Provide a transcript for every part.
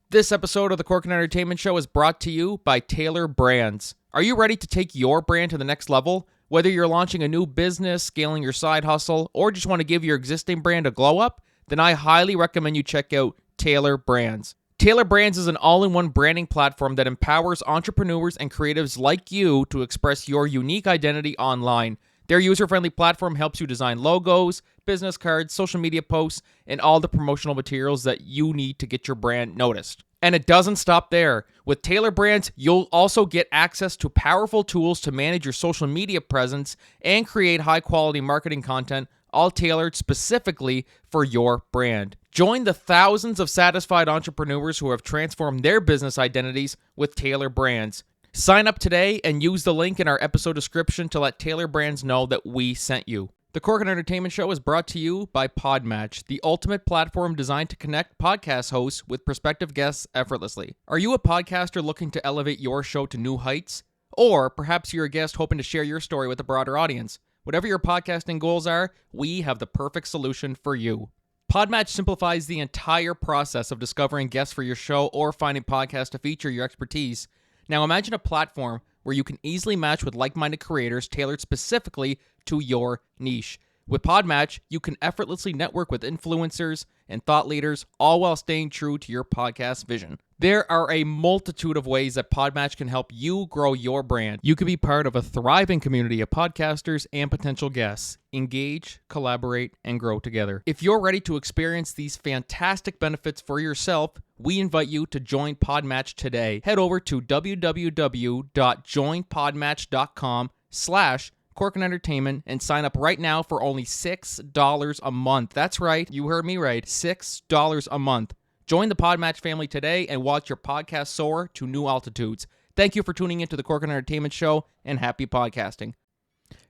This episode of the Corkin Entertainment Show is brought to you by Taylor Brands. Are you ready to take your brand to the next level? Whether you're launching a new business, scaling your side hustle, or just want to give your existing brand a glow up, then I highly recommend you check out Taylor Brands. Taylor Brands is an all-in-one branding platform that empowers entrepreneurs and creatives like you to express your unique identity online. Their user-friendly platform helps you design logos, business cards, social media posts, and all the promotional materials that you need to get your brand noticed. And it doesn't stop there. With Taylor Brands, you'll also get access to powerful tools to manage your social media presence and create high-quality marketing content, all tailored specifically for your brand. Join the thousands of satisfied entrepreneurs who have transformed their business identities with Taylor Brands. Sign up today and use the link in our episode description to let Taylor Brands know that we sent you. The Corkin Entertainment Show is brought to you by Podmatch, the ultimate platform designed to connect podcast hosts with prospective guests effortlessly. Are you a podcaster looking to elevate your show to new heights? Or perhaps you're a guest hoping to share your story with a broader audience. Whatever your podcasting goals are, we have the perfect solution for you. Podmatch simplifies the entire process of discovering guests for your show or finding podcasts to feature your expertise. Now imagine a platform where you can easily match with like-minded creators tailored specifically to your niche. With Podmatch, you can effortlessly network with influencers and thought leaders, all while staying true to your podcast vision. There are a multitude of ways that Podmatch can help you grow your brand. You can be part of a thriving community of podcasters and potential guests. Engage, collaborate, and grow together. If you're ready to experience these fantastic benefits for yourself, we invite you to join Podmatch today. Head over to www.joinpodmatch.com/Corkin Entertainment and sign up right now for only $6 a month. That's right, you heard me right, $6 a month. Join the Podmatch family today and watch your podcast soar to new altitudes. Thank you for tuning into the Corkin Entertainment Show, and happy podcasting.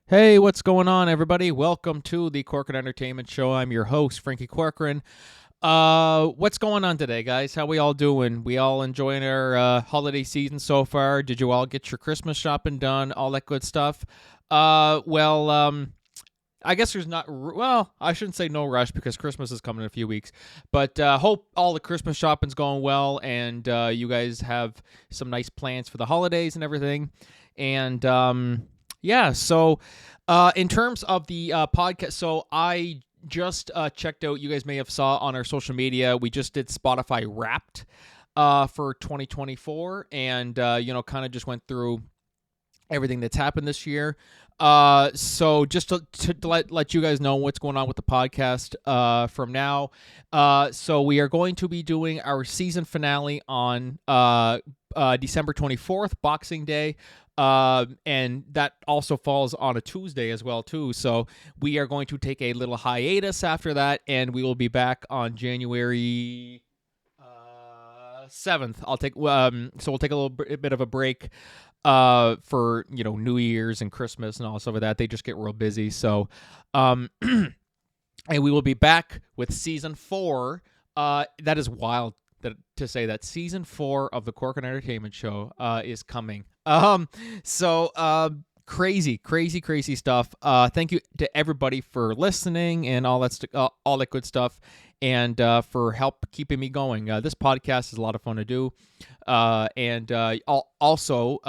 Hey, what's going on, everybody? Welcome to the Corkin Entertainment Show. I'm your host, Frankie Corcoran. What's going on today, guys? How we all doing? We all enjoying our holiday season so far? Did you all get your Christmas shopping done? All that good stuff? I guess there's not, well, I shouldn't say no rush because Christmas is coming in a few weeks, but hope all the Christmas shopping's going well and you guys have some nice plans for the holidays and everything. And yeah, so in terms of the podcast, so I just checked out, you guys may have saw on our social media, we just did Spotify Wrapped for 2024 and, kind of just went through everything that's happened this year. So just to let you guys know what's going on with the podcast from now. So we are going to be doing our season finale on December 24th, Boxing Day. And that also falls on a Tuesday as well, too. So we are going to take a little hiatus after that, and we will be back on January 7th. So we'll take a little bit of a break for New Year's and Christmas and all stuff like that. They just get real busy. So and we will be back with season 4. That is wild to say that season 4 of the Corkin Entertainment Show is coming. Crazy stuff. Thank you to everybody for listening and all that good stuff, and for help keeping me going. This podcast is a lot of fun to do. And also,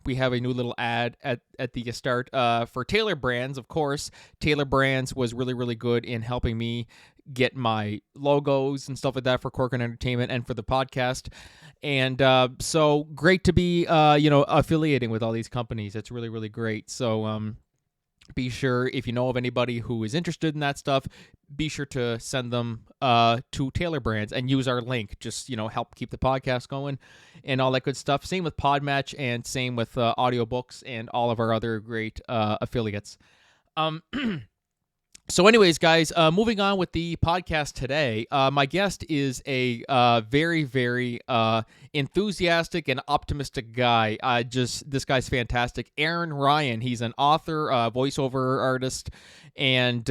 we have a new little ad at the start for Taylor Brands, of course. Taylor Brands was really, really good in helping me get my logos and stuff like that for Corkin Entertainment and for the podcast. And so great to be, affiliating with all these companies. It's really, really great. So be sure, if you know of anybody who is interested in that stuff, be sure to send them to Taylor Brands and use our link. Just, help keep the podcast going and all that good stuff. Same with Podmatch and same with audiobooks and all of our other great affiliates. So anyways, guys, moving on with the podcast today, my guest is a very, very enthusiastic and optimistic guy. This guy's fantastic. Aaron Ryan, he's an author, voiceover artist, and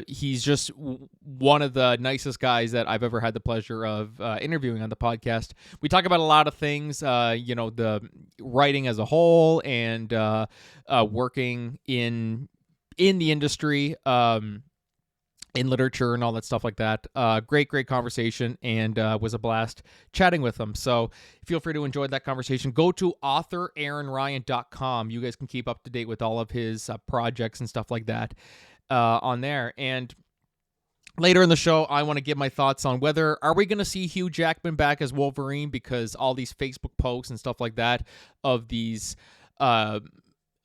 he's just one of the nicest guys that I've ever had the pleasure of interviewing on the podcast. We talk about a lot of things, the writing as a whole and working in the industry, in literature and all that stuff like that. Great conversation, and was a blast chatting with him. So feel free to enjoy that conversation. Go to authoraaronryan.com. You guys can keep up to date with all of his projects and stuff like that on there. And later in the show, I want to give my thoughts on whether are we going to see Hugh Jackman back as Wolverine, because all these Facebook posts and stuff like that of these uh,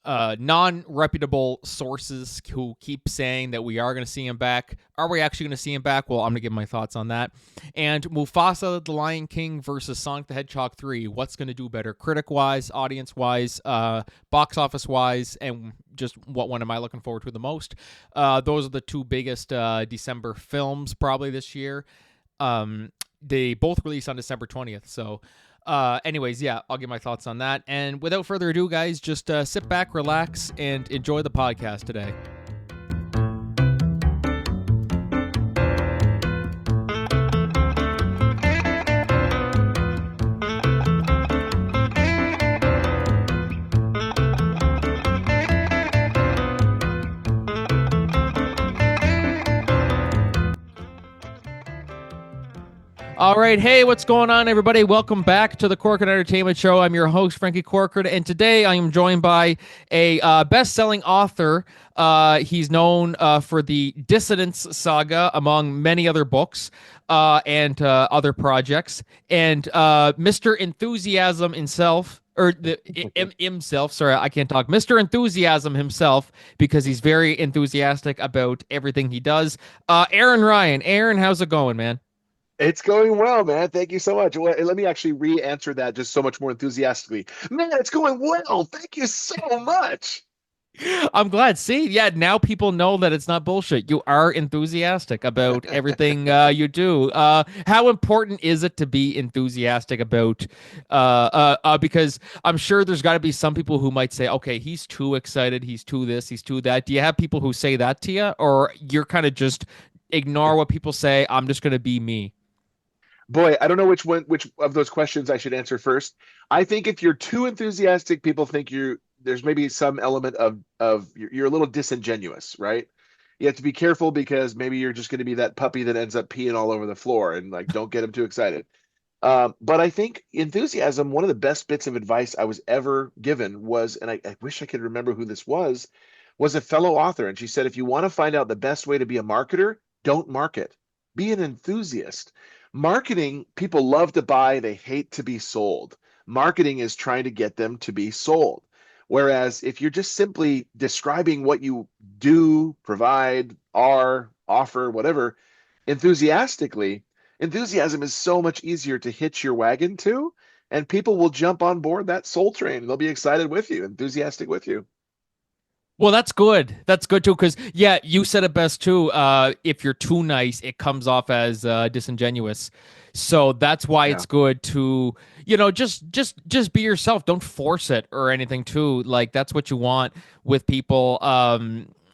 non-reputable sources who keep saying that we are going to see him back. Are we actually going to see him back? Well, I'm going to give my thoughts on that. And Mufasa the Lion King versus Sonic the Hedgehog 3. What's going to do better, critic-wise, audience-wise, box office-wise, and just what one am I looking forward to the most? Those are the two biggest December films probably this year. They both release on December 20th, so... anyways, yeah, I'll give my thoughts on that. And without further ado, guys, just sit back, relax, and enjoy the podcast today. All right, hey, what's going on, everybody? Welcome back to the Corcoran Entertainment Show. I'm your host, Frankie Corcoran, and today I am joined by a best-selling author. He's known for the Dissidence Saga, among many other books and other projects, and Mr. Enthusiasm himself. Himself, sorry, I can't talk. Mr. Enthusiasm himself, because he's very enthusiastic about everything he does. Aaron Ryan. Aaron, how's it going, man? It's going well, man. Thank you so much. Well, let me actually re-answer that just so much more enthusiastically. Man, it's going well. Thank you so much. I'm glad. See, yeah, now people know that it's not bullshit. You are enthusiastic about everything you do. How important is it to be enthusiastic about? Because I'm sure there's got to be some people who might say, "Okay, he's too excited. He's too this. He's too that." Do you have people who say that to you, or you're kind of just ignore what people say? I'm just going to be me. Boy, I don't know which of those questions I should answer first. I think if you're too enthusiastic, people think there's maybe some element of you're a little disingenuous, right? You have to be careful because maybe you're just going to be that puppy that ends up peeing all over the floor and like don't get them too excited. But I think enthusiasm, one of the best bits of advice I was ever given was, and I wish I could remember who this was a fellow author. And she said, if you want to find out the best way to be a marketer, don't market. Be an enthusiast. Marketing, people love to buy, they hate to be sold. Marketing is trying to get them to be sold. Whereas if you're just simply describing what you do, provide, are, offer, whatever, enthusiastically, enthusiasm is so much easier to hitch your wagon to, and people will jump on board that soul train. They'll be excited with you, enthusiastic with you. Well, that's good. That's good too, because yeah, you said it best too. If you're too nice, it comes off as disingenuous. So that's why Yeah. it's good to, just be yourself. Don't force it or anything too. Like that's what you want with people.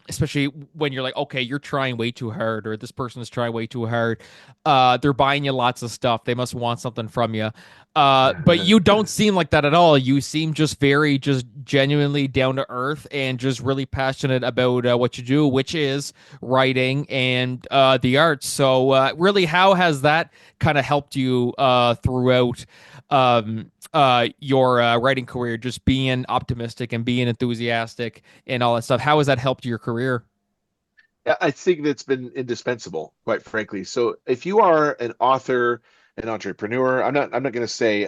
Especially when you're like, okay, you're trying way too hard, or this person is trying way too hard. They're buying you lots of stuff. They must want something from you. But you don't seem like that at all. You seem just genuinely down to earth and just really passionate about what you do, which is writing and the arts. So, really, how has that kind of helped you throughout your writing career? Just being optimistic and being enthusiastic and all that stuff. How has that helped your career? I think that's been indispensable, quite frankly. So if you are an author, an entrepreneur, I'm not going to say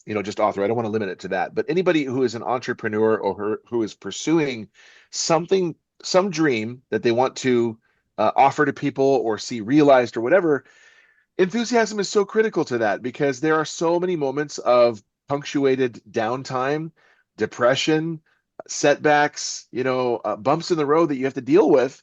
just author. I don't want to limit it to that. But anybody who is an entrepreneur or who is pursuing something, some dream that they want to offer to people or see realized or whatever, enthusiasm is so critical to that because there are so many moments of punctuated downtime, depression, setbacks, bumps in the road that you have to deal with.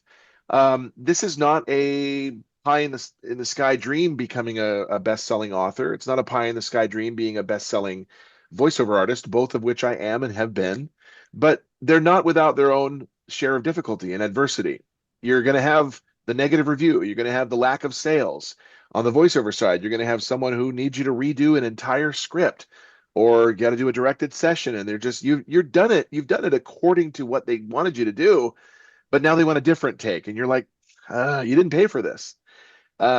This is not a pie in the sky dream becoming a best-selling author. It's not a pie in the sky dream being a best-selling voiceover artist, both of which I am and have been, but they're not without their own share of difficulty and adversity. You're going to have the negative review. You're going to have the lack of sales. On the voiceover side, you're going to have someone who needs you to redo an entire script or got to do a directed session and they're just you've done it according to what they wanted you to do, but now they want a different take and you're like, You didn't pay for this.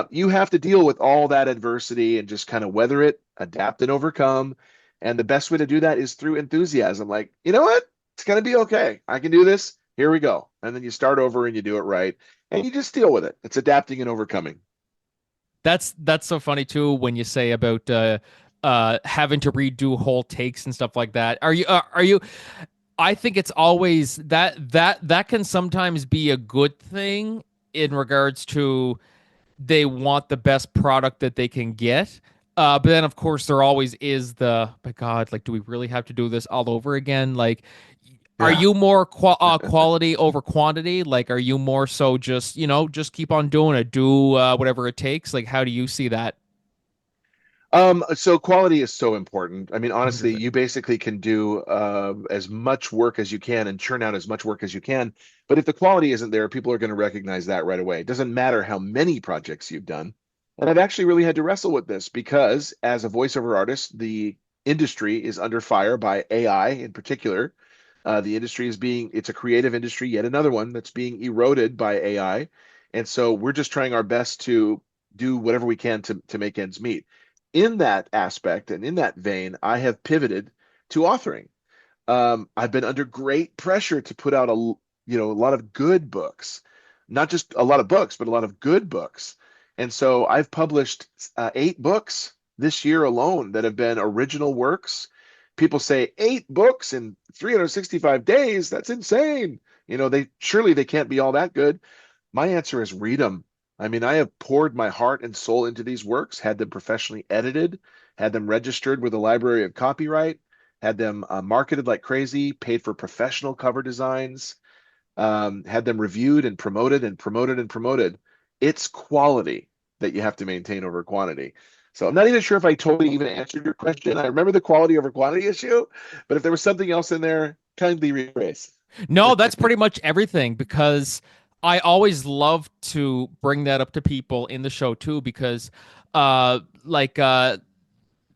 You have to deal with all that adversity and just kind of weather it, adapt and overcome. And the best way to do that is through enthusiasm. Like, you know what? It's going to be okay. I can do this. Here we go. And then you start over and you do it right. And you just deal with it. It's adapting and overcoming. That's so funny too when you say about having to redo whole takes and stuff like that. Are you I think it's always that can sometimes be a good thing in regards to they want the best product that they can get. But then, of course, there always is the, my God, like, do we really have to do this all over again? Like, are Yeah. you more quality over quantity? Like, are you more so just, just keep on doing it, do whatever it takes? Like, how do you see that? So quality is so important. I mean, honestly, 100%. you basically can do as much work as you can and churn out as much work as you can. But if the quality isn't there, people are going to recognize that right away. It doesn't matter how many projects you've done. And I've actually really had to wrestle with this because as a voiceover artist, the industry is under fire by AI in particular. The industry is it's a creative industry, yet another one that's being eroded by AI. And so we're just trying our best to do whatever we can to make ends meet. In that aspect and in that vein, I have pivoted to authoring. I've been under great pressure to put out a lot of good books, not just a lot of books, but a lot of good books. And so I've published 8 books this year alone that have been original works. People say 8 books in 365 days. That's insane. They can't be all that good. My answer is read them. I mean, I have poured my heart and soul into these works, had them professionally edited, had them registered with the Library of Copyright, had them marketed like crazy, paid for professional cover designs, had them reviewed and promoted and promoted and promoted. It's quality that you have to maintain over quantity. So I'm not even sure if I totally even answered your question. I remember the quality over quantity issue, but if there was something else in there, kindly rephrase. No, that's pretty much everything because I always love to bring that up to people in the show too because like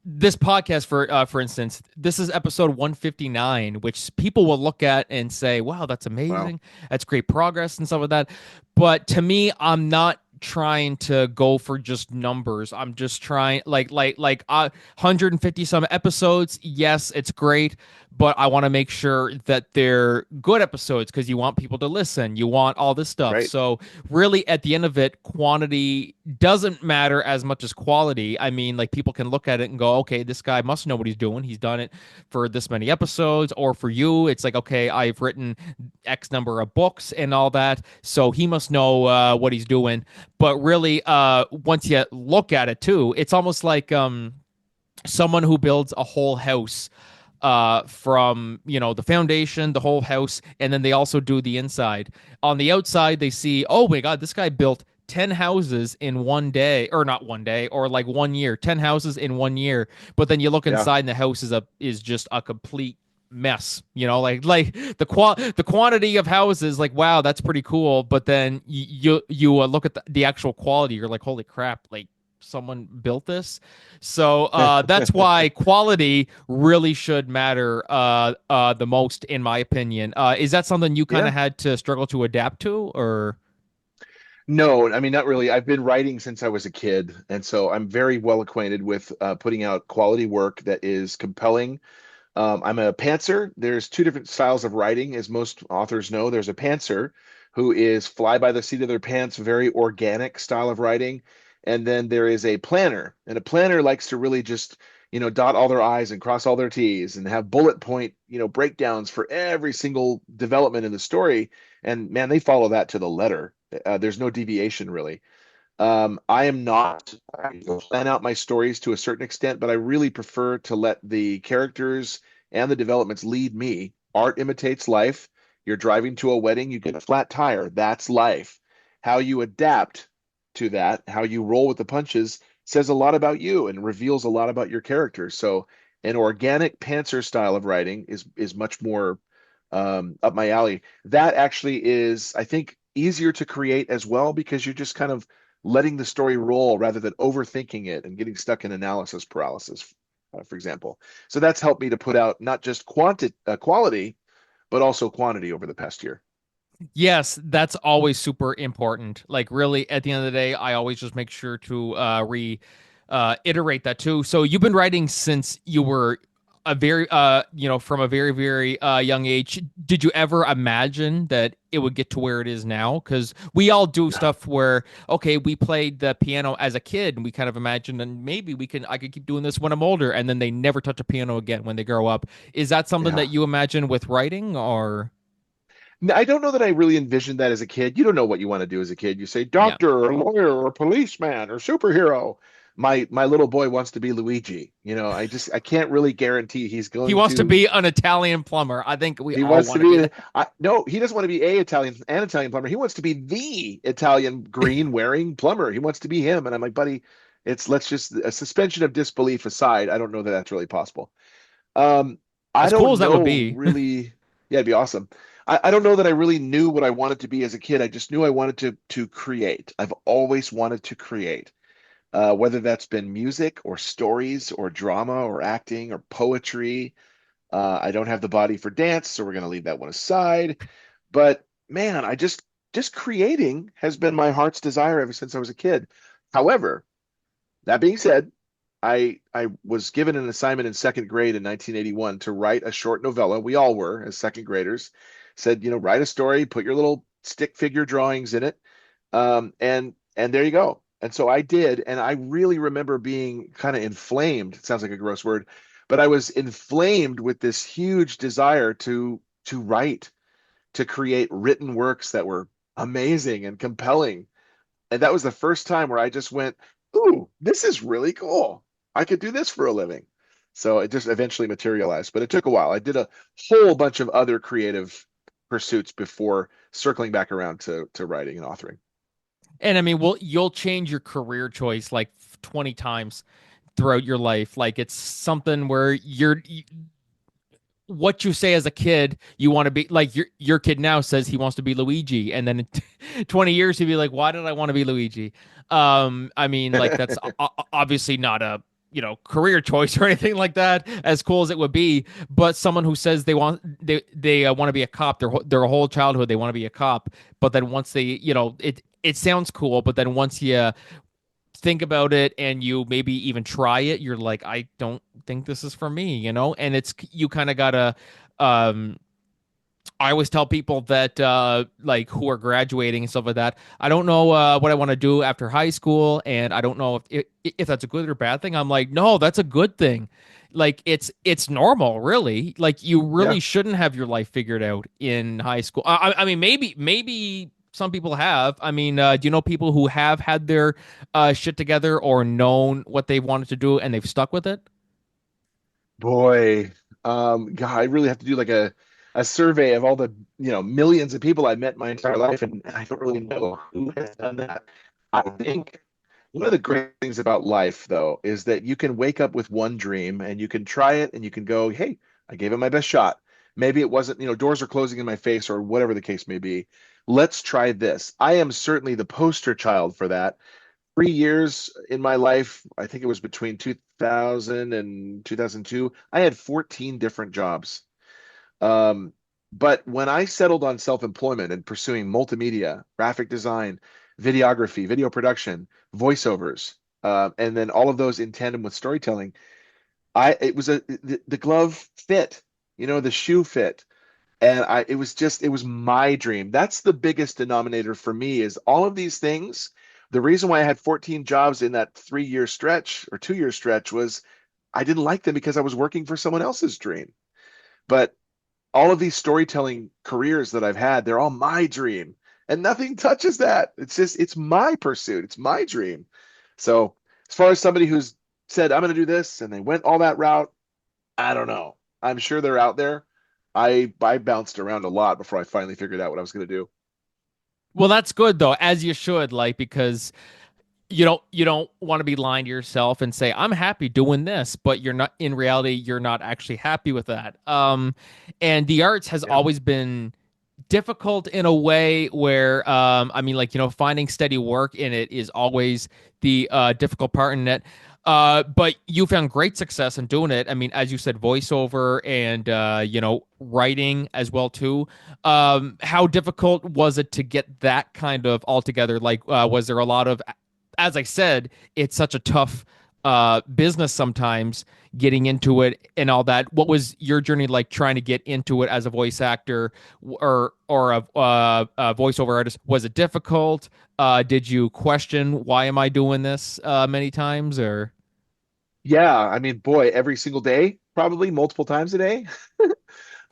this podcast for instance, this is episode 159, which people will look at and say, wow, that's Wow. amazing, that's great progress and stuff like that. But to me, I'm not trying to go for just numbers. I'm just trying like 150 some episodes. Yes, it's great, but I want to make sure that they're good episodes because you want people to listen. You want all this stuff. Right. So really at the end of it, quantity doesn't matter as much as quality. I mean, like people can look at it and go, okay, this guy must know what he's doing. He's done it for this many episodes. Or for you, it's like, okay, I've written X number of books and all that. So he must know what he's doing. But really, once you look at it too, it's almost like someone who builds a whole house from the foundation, the whole house, and then they also do the inside. On the outside, they see, oh my God, this guy built 10 houses in one day, or not one day, or like one year, 10 houses in one year. But then you look Yeah. inside, and the house is just a complete mess. Like the quantity of houses, like wow, that's pretty cool. But then you look at the actual quality, you're like, holy crap, like someone built this. So that's why quality really should matter the most, in my opinion. Is that something you kind Yeah. of had to struggle to adapt to, or? No, I mean, not really. I've been writing since I was a kid, and so I'm very well acquainted with putting out quality work that is compelling. I'm a pantser. There's 2 different styles of writing, as most authors know. There's a pantser who is fly by the seat of their pants, very organic style of writing. And then there is a planner, and a planner likes to really just, dot all their I's and cross all their T's and have bullet point, breakdowns for every single development in the story. And man, they follow that to the letter. There's no deviation really. I am not. I plan out my stories to a certain extent, but I really prefer to let the characters and the developments lead me. Art imitates life. You're driving to a wedding, you get a flat tire. That's life. How you adapt to that, how you roll with the punches, says a lot about you and reveals a lot about your character. So, an organic pantser style of writing is much more up my alley. That actually is, I think, easier to create as well because you're just kind of letting the story roll rather than overthinking it and getting stuck in analysis paralysis, for example. So that's helped me to put out not just quality, but also quantity over the past year. Yes, that's always super important. Like really at the end of the day, I always just make sure to re iterate that too. So you've been writing since you were a very from a very very young age. Did you ever imagine that it would get to where it is now? Cuz we all do stuff where okay, we played the piano as a kid and we kind of imagined and maybe we can I could keep doing this when I'm older, and then they never touch a piano again when they grow up. Is that something that Yeah. you imagine with writing or I don't know that I really envisioned that as a kid. You don't know what you want to do as a kid. You say yeah. doctor or lawyer or policeman or superhero. My little boy wants to be Luigi. I can't really guarantee he's He going wants to to. be an Italian plumber. I think we He all wants to want to be be. that. No, he doesn't want to be an Italian plumber. He wants to be the Italian green wearing plumber. He wants to be him. And I'm like, buddy, let's just a suspension of disbelief aside. I don't know that that's really possible. Um, I As cool don't as that would know be. really. Yeah, it'd be awesome. I don't know that I really knew what I wanted to be as a kid. I just knew I wanted to create. I've always wanted to create, whether that's been music or stories or drama or acting or poetry. I don't have the body for dance, so we're going to leave that one aside. But man, just creating has been my heart's desire ever since I was a kid. However, that being said, I was given an assignment in second grade in 1981 to write a short novella. We all were as second graders. Said, write a story, put your little stick figure drawings in it, and there you go. And so I did, and I really remember being kind of inflamed. It sounds like a gross word, but I was inflamed with this huge desire to write, to create written works that were amazing and compelling. And that was the first time where I just went, "Ooh, this is really cool. I could do this for a living." So it just eventually materialized, but it took a while. I did a whole bunch of other creative pursuits before circling back around to writing and authoring. And I mean, well, you'll change your career choice like 20 times throughout your life. Like it's something where what you say as a kid, you want to be like your kid now says he wants to be Luigi, and then in 20 years he'd be like, "Why did I want to be Luigi?" I mean, like that's obviously not a career choice or anything like that. As cool as it would be, but someone who says they want to be a cop, their whole childhood they want to be a cop, but then once they it sounds cool, but then once you think about it and you maybe even try it, you're like, I don't think this is for me, and it's you kind of gotta um I always tell people that like who are graduating and stuff like that. I don't know what I want to do after high school, and I don't know if that's a good or bad thing. I'm like, no, that's a good thing. Like it's normal, really. Like you Yeah. really shouldn't have your life figured out in high school. I mean, maybe some people have. I mean, do you know people who have had their shit together or known what they wanted to do and they've stuck with it? Boy, God, I really have to do like a survey of all the, millions of people I met my entire life, and I don't really know who has done that. I think one of the great things about life, though, is that you can wake up with one dream and you can try it and you can go, hey, I gave it my best shot. Maybe it wasn't, doors are closing in my face or whatever the case may be. Let's try this. I am certainly the poster child for that. 3 years in my life, I think it was between 2000 and 2002, I had 14 different jobs. Um, but when I settled on self-employment and pursuing multimedia, graphic design, videography, video production, voiceovers, and then all of those in tandem with storytelling, it was the glove fit, the shoe fit. And it was my dream. That's the biggest denominator for me is all of these things. The reason why I had 14 jobs in that 3 year stretch or 2 year stretch was I didn't like them because I was working for someone else's dream. But all of these storytelling careers that I've had, they're all my dream. And nothing touches that. It's my pursuit. It's my dream. So as far as somebody who's said, I'm going to do this, and they went all that route, I don't know. I'm sure they're out there. I bounced around a lot before I finally figured out what I was going to do. Well, that's good though, as you should, like because you don't want to be lying to yourself and say I'm happy doing this, but you're not in reality you're not actually happy with that. And the arts has Yeah. always been difficult in a way where I mean like finding steady work in it is always the difficult part in it. But you found great success in doing it. I mean, as you said, voiceover and writing as well too. How difficult was it to get that kind of all together? Like, was there a lot of, as I said, it's such a tough business sometimes getting into it and all that. What was your journey like trying to get into it as a voice actor or a voiceover artist? Was it difficult? Did you question why am I doing this many times or? Yeah, I mean, boy, every single day, probably multiple times a day.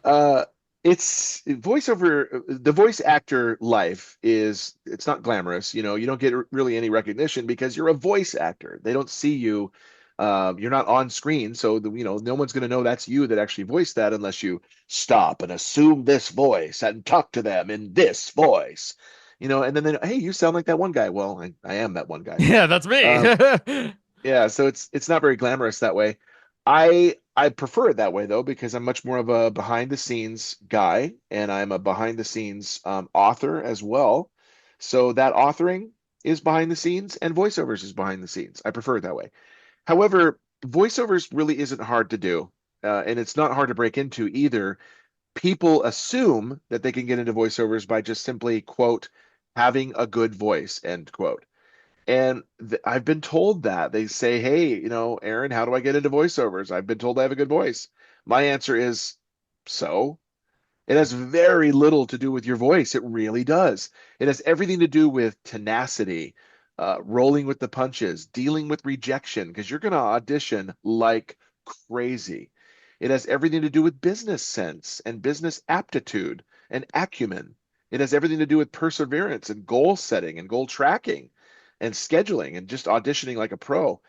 Uh, it's voiceover, the voice actor life is, it's not glamorous. You don't get really any recognition because you're a voice actor. They don't see you. You're not on screen, so no one's going to know that's you that actually voiced that unless you stop and assume this voice and talk to them in this voice. And then, hey, you sound like that one guy. Well, I am that one guy. Yeah, that's me. Um, yeah, so it's not very glamorous that way. I prefer it that way though because I'm much more of a behind the scenes guy and I'm a behind the scenes author as well. So that authoring is behind the scenes and voiceovers is behind the scenes. I prefer it that way. However, voiceovers really isn't hard to do, and it's not hard to break into either. People assume that they can get into voiceovers by just simply quote having a good voice end quote. And I've been told that they say, "Hey, Aaron, how do I get into voiceovers? I've been told I have a good voice." My answer is, so it has very little to do with your voice. It really does. It has everything to do with tenacity, rolling with the punches, dealing with rejection, because you're going to audition like crazy. It has everything to do with business sense and business aptitude and acumen. It has everything to do with perseverance and goal setting and goal tracking and scheduling and just auditioning like a pro.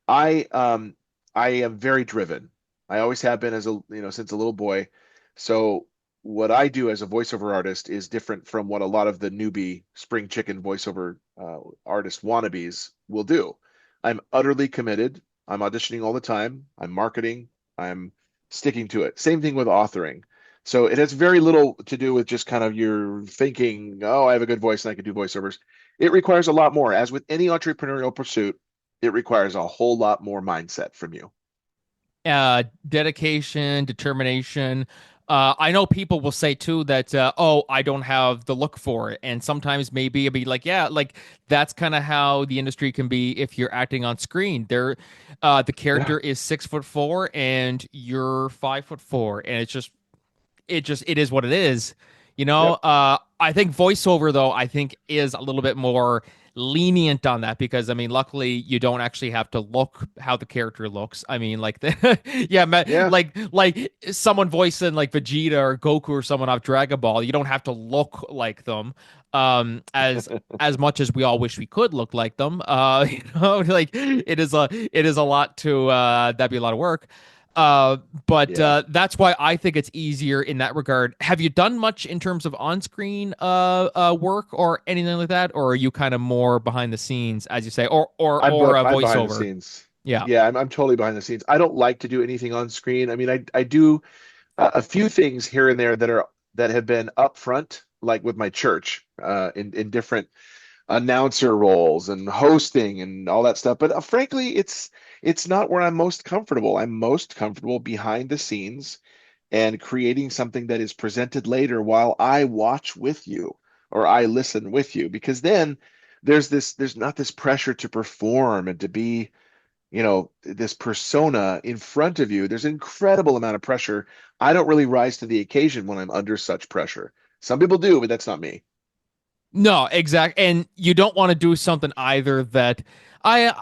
I am very driven. I always have been since a little boy. So what I do as a voiceover artist is different from what a lot of the newbie spring chicken voiceover artist wannabes will do. I'm utterly committed. I'm auditioning all the time. I'm marketing. I'm sticking to it. Same thing with authoring. So it has very little to do with just kind of your thinking, oh, I have a good voice and I can do voiceovers. It requires a lot more. As with any entrepreneurial pursuit, it requires a whole lot more mindset from you. Dedication, determination. I know people will say too that, oh, I don't have the look for it. And sometimes maybe it'd be like, yeah, like that's kind of how the industry can be if you're acting on screen. The Yeah. character is 6'4" and you're 5'4", and it is what it is. Yep. I think voiceover though, I think is a little bit more lenient on that because I mean, luckily you don't actually have to look how the character looks. I mean, like yeah, Yeah. like someone voicing like Vegeta or Goku or someone off Dragon Ball, you don't have to look like them. As much as we all wish we could look like them, like it is a lot to that'd be a lot of work. Uh, but Yeah. that's why I think it's easier in that regard. Have you done much in terms of on-screen work or anything like that, or are you kind of more behind the scenes, as you say, or a I'm behind the voiceover? scenes. Yeah. Yeah, I'm totally behind the scenes. I don't like to do anything on screen. I mean, I do a few things here and there that have been upfront, like with my church, in different announcer roles and hosting and all that stuff. But frankly, it's not where I'm most comfortable. I'm most comfortable behind the scenes and creating something that is presented later while I watch with you or I listen with you, because then there's not this pressure to perform and to be, this persona in front of you. There's an incredible amount of pressure. I don't really rise to the occasion when I'm under such pressure. Some people do, but that's not me. No, exact. And you don't want to do something either that I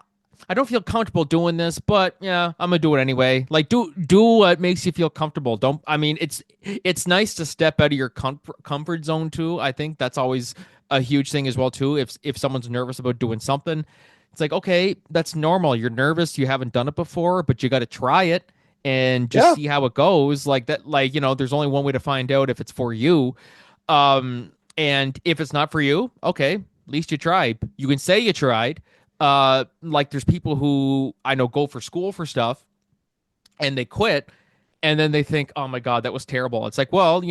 I don't feel comfortable doing this, but yeah, I'm gonna do it anyway. Like do what makes you feel comfortable. Don't I mean it's nice to step out of your comfort zone too. I think that's always a huge thing as well too. If someone's nervous about doing something, it's like, okay, that's normal. You're nervous, you haven't done it before, but you got to try it and just Yeah. see how it goes. Like that there's only one way to find out if it's for you. And if it's not for you, okay, at least you tried. You can say you tried. Like there's people who I know go for school for stuff and they quit and then they think, oh my God, that was terrible. It's like, well,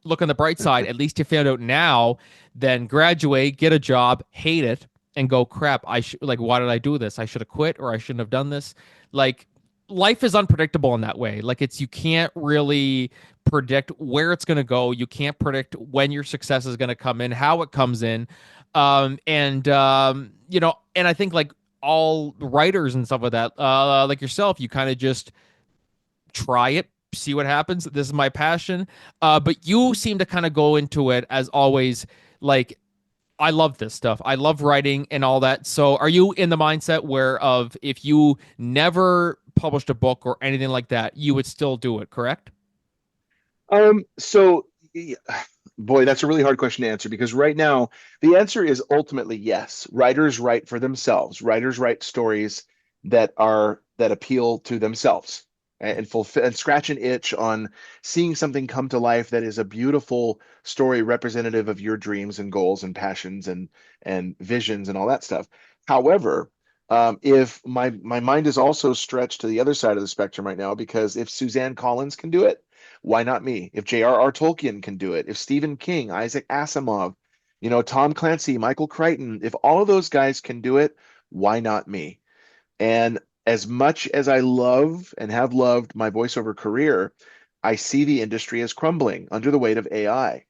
look on the bright side. At least you found out now, then graduate, get a job, hate it, and go, crap, I should, like, why did I do this? I should have quit, or I shouldn't have done this. Like, life is unpredictable in that way. Like, you can't really predict where it's going to go. You can't predict when your success is going to come in, how it comes in. And I think like all writers and stuff like that, like yourself, you kind of just try it, see what happens. This is my passion. But you seem to kind of go into it as always, like, I love this stuff. I love writing and all that. So are you in the mindset where of if you never published a book or anything like that, you would still do it, correct? So yeah, boy, that's a really hard question to answer because right now the answer is ultimately yes. Writers write for themselves. Writers write stories that appeal to themselves and fulfill and scratch an itch on seeing something come to life that is a beautiful story representative of your dreams and goals and passions and visions and all that stuff. However, if my mind is also stretched to the other side of the spectrum right now because if Suzanne Collins can do it, why not me? If J.R.R. Tolkien can do it, if Stephen King, Isaac Asimov, Tom Clancy, Michael Crichton, if all of those guys can do it, why not me? And as much as I love and have loved my voiceover career, I see the industry as crumbling under the weight of AI.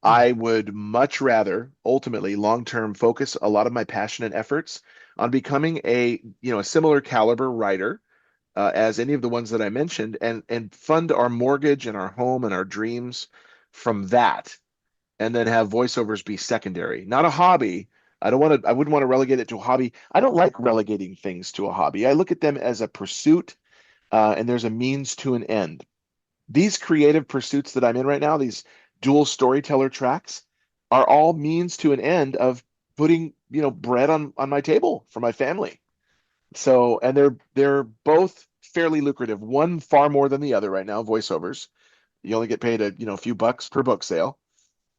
I would much rather ultimately long-term focus a lot of my passion and efforts on becoming a similar caliber writer as any of the ones that I mentioned and fund our mortgage and our home and our dreams from that and then have voiceovers be secondary, not a hobby. I wouldn't want to relegate it to a hobby. I don't like relegating things to a hobby. I look at them as a pursuit, and there's a means to an end. These creative pursuits that I'm in right now, these dual storyteller tracks, are all means to an end of putting, bread on my table for my family. So, and they're both fairly lucrative. One far more than the other right now, voiceovers. You only get paid a few bucks per book sale.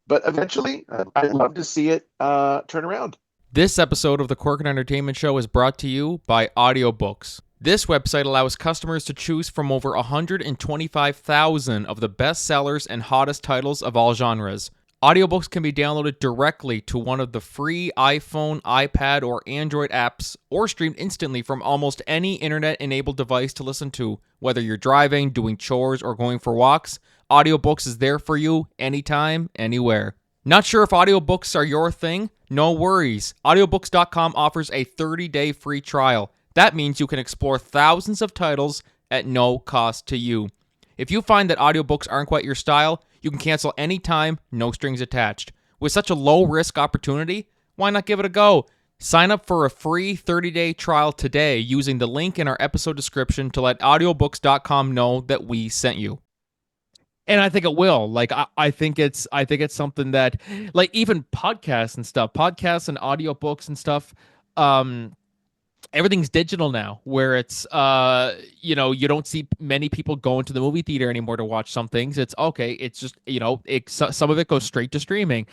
But eventually, I'd love to see it turn around. This episode of the Corkin Entertainment Show is brought to you by Audiobooks. This website allows customers to choose from over 125,000 of the best sellers and hottest titles of all genres. Audiobooks can be downloaded directly to one of the free iPhone, iPad, or Android apps, or streamed instantly from almost any internet-enabled device to listen to. Whether you're driving, doing chores, or going for walks, Audiobooks is there for you anytime, anywhere. Not sure if audiobooks are your thing? No worries. Audiobooks.com offers a 30-day free trial. That means you can explore thousands of titles at no cost to you. If you find that audiobooks aren't quite your style, you can cancel anytime, no strings attached. With such a low-risk opportunity, why not give it a go? Sign up for a free 30-day trial today using the link in our episode description to let audiobooks.com know that we sent you. And I think it will. Like I think it's something that, like, even podcasts and stuff, podcasts and audiobooks and stuff, everything's digital now, where it's you don't see many people going to the movie theater anymore to watch some things. It's okay, it's just some of it goes straight to streaming.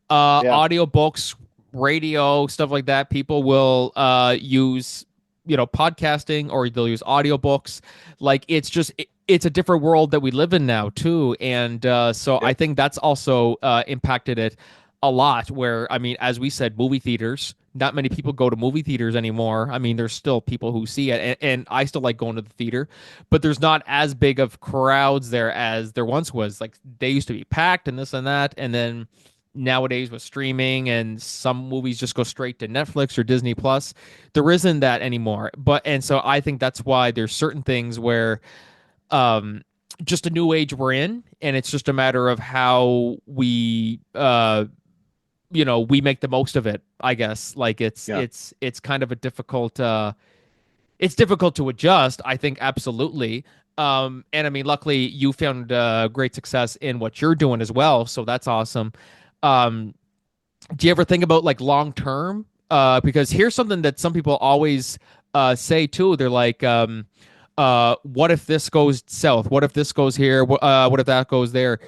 Yeah. Audiobooks, radio, stuff like that, people will use podcasting, or they'll use audiobooks. Like, it's a different world that we live in now too, and so I think that's also impacted it a lot. Where, I mean, as we said, movie theaters, not many people go to movie theaters anymore. I mean, there's still people who see it, and I still like going to the theater, but there's not as big of crowds there as there once was. Like, they used to be packed and this and that, and then nowadays with streaming and some movies just go straight to Netflix or Disney Plus, there isn't that anymore. And so I think that's why there's certain things where just a new age we're in, and it's just a matter of how we we make the most of it, I guess. Like, it's Yeah. it's kind of a difficult it's difficult to adjust, I think, absolutely. And I mean, luckily you found great success in what you're doing as well, so that's awesome. um do you ever think about, like, long term? Because here's something that some people always say too. They're like, what if this goes south? What if this goes here? What if that goes there?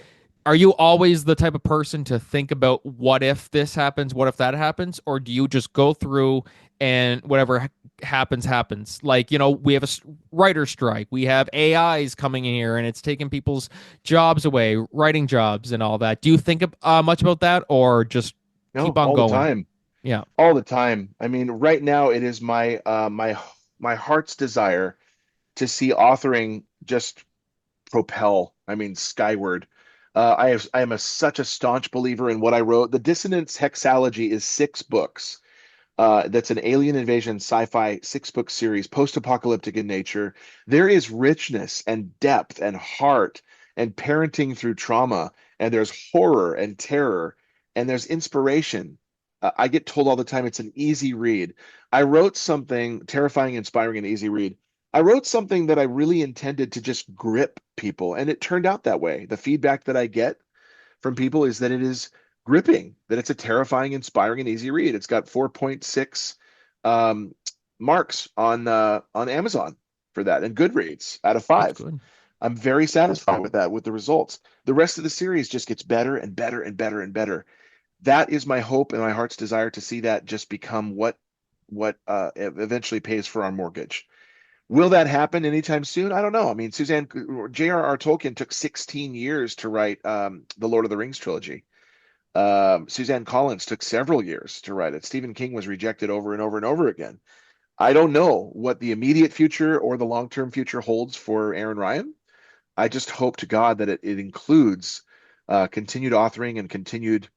Are you always the type of person to think about what if this happens, what if that happens, or do you just go through and whatever happens, happens? Like, we have a writer strike, we have AIs coming in here, and it's taking people's jobs away, writing jobs and all that. Do you think much about that, or just No, keep on all the going? time. Yeah. all the time. I mean, right now it is my heart's desire to see authoring just propel, I mean, skyward. I am such a staunch believer in what I wrote. The Dissonance Hexalogy is 6 books. That's an alien invasion sci-fi 6 book series, post-apocalyptic in nature. There is richness and depth and heart and parenting through trauma, and there's horror and terror, and there's inspiration. I get told all the time it's an easy read. I wrote something terrifying, inspiring, and easy read. I wrote something that I really intended to just grip people, and it turned out that way. The feedback that I get from people is that it is gripping, that it's a terrifying, inspiring, and easy read. It's got 4.6 um, marks on Amazon for that, and Goodreads out of That's 5. good. I'm very satisfied with that, with the results. The rest of the series just gets better and better and better and better. That is my hope and my heart's desire, to see that just become what eventually pays for our mortgage. Will that happen anytime soon? I don't know. I mean, Suzanne, J.R.R. Tolkien took 16 years to write the Lord of the Rings trilogy. Suzanne Collins took several years to write it. Stephen King was rejected over and over and over again. I don't know what the immediate future or the long-term future holds for Aaron Ryan. I just hope to God that it includes continued authoring and continued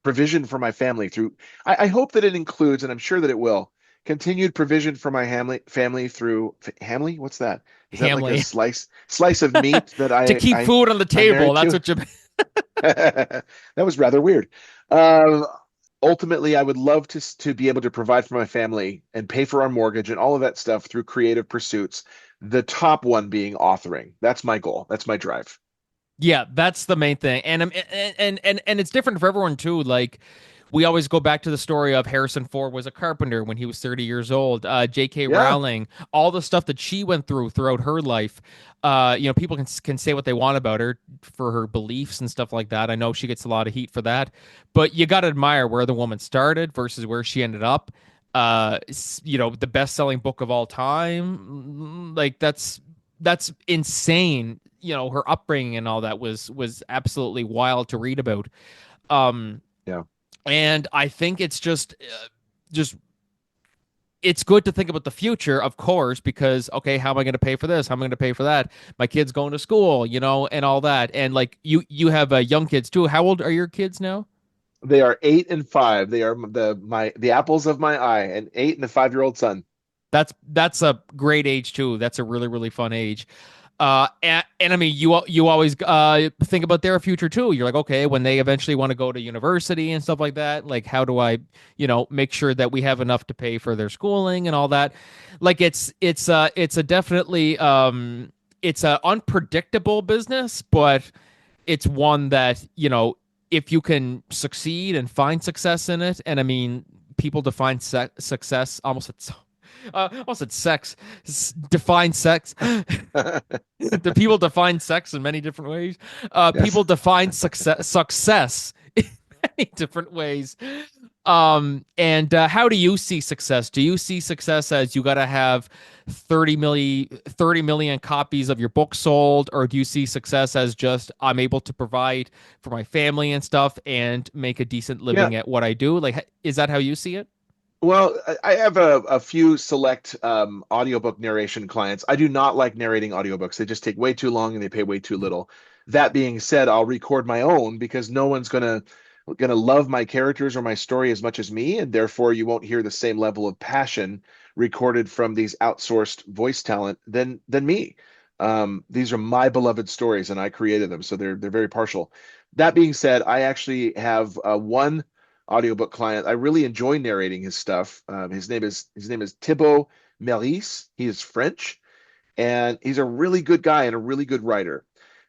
provision for my family through. I hope that it includes, and I'm sure that it will, continued provision for my family through Hamley. What's that? Is that like a Hamley. slice of meat that To keep food on the I'm table. married That's to? what you. That was rather weird. Um, Ultimately, I would love to be able to provide for my family and pay for our mortgage and all of that stuff through creative pursuits. The top one being authoring. That's my goal. That's my drive. Yeah, that's the main thing, and it's different for everyone too. Like we always go back to the story of Harrison Ford was a carpenter when he was 30 years old. J.K. Yeah. Rowling, all the stuff that she went through throughout her life. People can say what they want about her for her beliefs and stuff like that. I know she gets a lot of heat for that, but you got to admire where the woman started versus where she ended up. The best-selling book of all time. Like that's insane. Her upbringing and all that was absolutely wild to read about. Um, Yeah. and I think it's just it's good to think about the future, of course, because okay, how am I going to pay for this? How am I going to pay for that? My kid's going to school, and all that. And like you have young kids too. How old are your kids now? They are 8 and 5. They are the apples of my eye, an 8 and a 5-year-old son. That's a great age too. That's a really really fun age. And I mean, you always think about their future too. You're like, okay, when they eventually want to go to university and stuff like that, like how do I, make sure that we have enough to pay for their schooling and all that. Like it's a definitely it's a unpredictable business, but it's one that if you can succeed and find success in it, and I mean, people define success almost said sex. Define sex. The people define sex in many different ways. Yes. People define success in many different ways. And how do you see success? Do you see success as you got to have 30 million copies of your book sold, or do you see success as just I'm able to provide for my family and stuff and make a decent Yeah. living at what I do? Like, is that how you see it? Well, I have a few select audiobook narration clients. I do not like narrating audiobooks. They just take way too long and they pay way too little. That being said, I'll record my own because no one's gonna love my characters or my story as much as me, and therefore you won't hear the same level of passion recorded from these outsourced voice talent than me. These are my beloved stories, and I created them, so they're very partial. That being said, I actually have one audiobook client. I really enjoy narrating his stuff. His name is Thibaut Meurice. He is French, and he's a really good guy and a really good writer.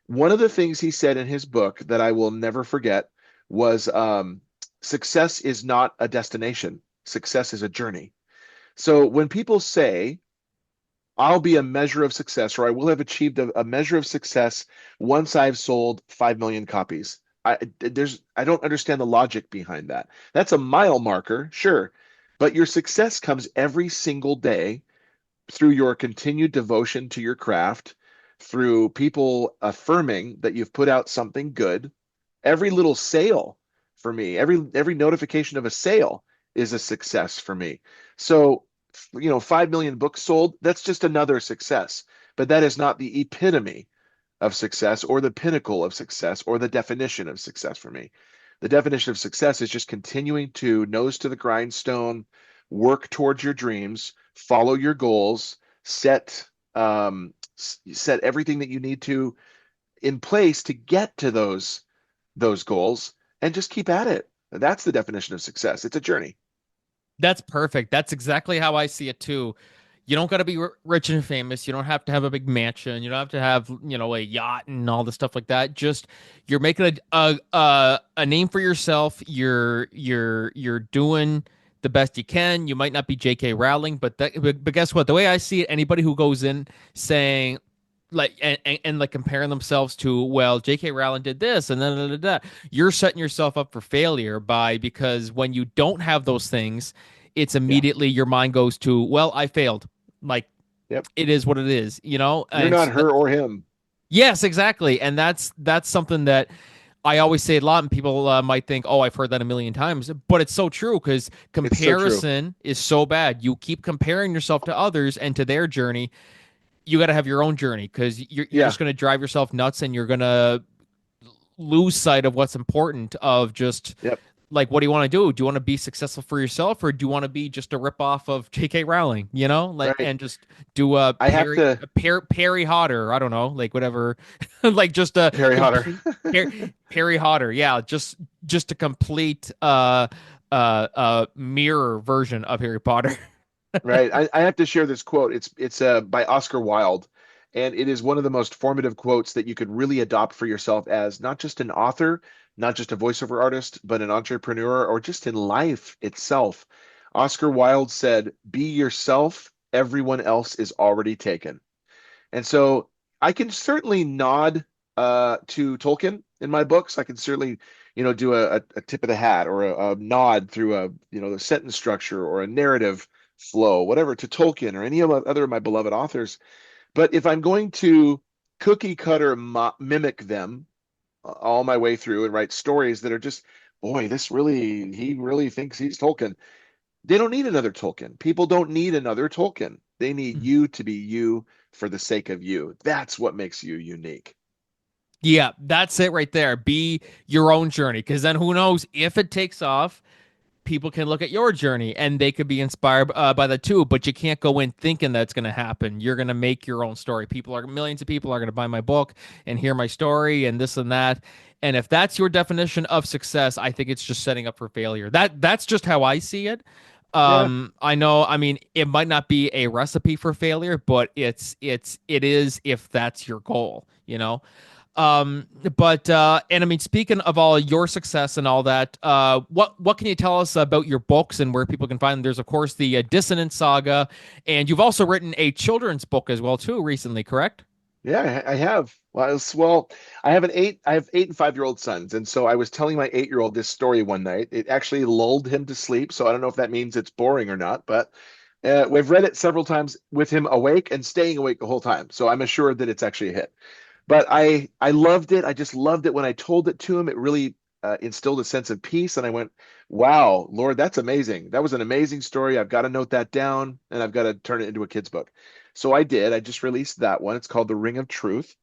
One of the things he said in his book that I will never forget was success is not a destination. Success is a journey. So when people say, I'll be a measure of success, or I will have achieved a measure of success once I've sold 5 million copies. I don't understand the logic behind that. That's a mile marker, sure, but your success comes every single day through your continued devotion to your craft, through people affirming that you've put out something good. Every little sale for me, every notification of a sale is a success for me. So, 5 million books sold, that's just another success. But that is not the epitome of success or the pinnacle of success or the definition of success for me. The definition of success is just continuing to nose to the grindstone, work towards your dreams, follow your goals, set everything that you need to in place to get to those goals, and just keep at it. That's the definition of success. It's a journey. That's perfect. That's exactly how I see it too. You don't got to be rich and famous. You don't have to have a big mansion. You don't have to have, a yacht and all the stuff like that. Just you're making a name for yourself. You're doing the best you can. You might not be J.K. Rowling, but guess what? The way I see it, anybody who goes in saying like and like comparing themselves to, well, J.K. Rowling did this and then you're setting yourself up for failure because when you don't have those things, it's Yeah. immediately your mind goes to, well, I failed. Like Yep. it is what it is, You're and not her or him. yes, exactly, and that's something that I always say a lot, and people might think, oh, I've heard that a million times, but it's so true because It's so true. comparison is so bad. You keep comparing yourself to others and to their journey. You got to have your own journey because you're Yeah. just going to drive yourself nuts and you're going to lose sight of what's important of just Yep. like, what do you want to do? Do you want to be successful for yourself or do you want to be just a ripoff of J.K. Rowling, like, Right. and just do a I have to Perry Hodder, I don't know, like whatever, like just a Harry Potter. complete Perry Hodder. Yeah. Just a complete, mirror version of Harry Potter. Right. I have to share this quote. It's by Oscar Wilde, and it is one of the most formative quotes that you could really adopt for yourself as not just an author, not just a voiceover artist, but an entrepreneur or just in life itself. Oscar Wilde said, "Be yourself, everyone else is already taken." And so I can certainly nod to Tolkien in my books. I can certainly, do a tip of the hat or a nod through the sentence structure or a narrative flow, whatever, to Tolkien or any of other of my beloved authors. But if I'm going to cookie cutter mimic them all my way through and write stories that are just, boy, he really thinks he's Tolkien. They don't need another Tolkien. People don't need another Tolkien. They need you to be you for the sake of you. That's what makes you unique. Yeah, that's it right there. Be your own journey because then who knows if it takes off, people can look at your journey and they could be inspired by the too, but you can't go in thinking that's going to happen. You're going to make your own story. Millions of people are going to buy my book and hear my story and this and that. And if that's your definition of success, I think it's just setting up for failure. That's just how I see it. Yeah. I know, I mean, it might not be a recipe for failure, but it is if that's your goal. But and I mean, speaking of all your success and all that, what can you tell us about your books and where people can find them? There's of course the Dissonance Saga, and you've also written a children's book as well too recently, correct? Yeah, I have. Well, I have 8 and 5-year-old sons, and so I was telling my 8-year-old this story one night. It actually lulled him to sleep, so I don't know if that means it's boring or not, but we've read it several times with him awake and staying awake the whole time. So I'm assured that it's actually a hit. But I loved it. I just loved it when I told it to him. It really instilled a sense of peace, and I went, "Wow, Lord, that's amazing. That was an amazing story. I've got to note that down, and I've got to turn it into a kid's book." So I did. I just released that one. It's called The Ring of Truth.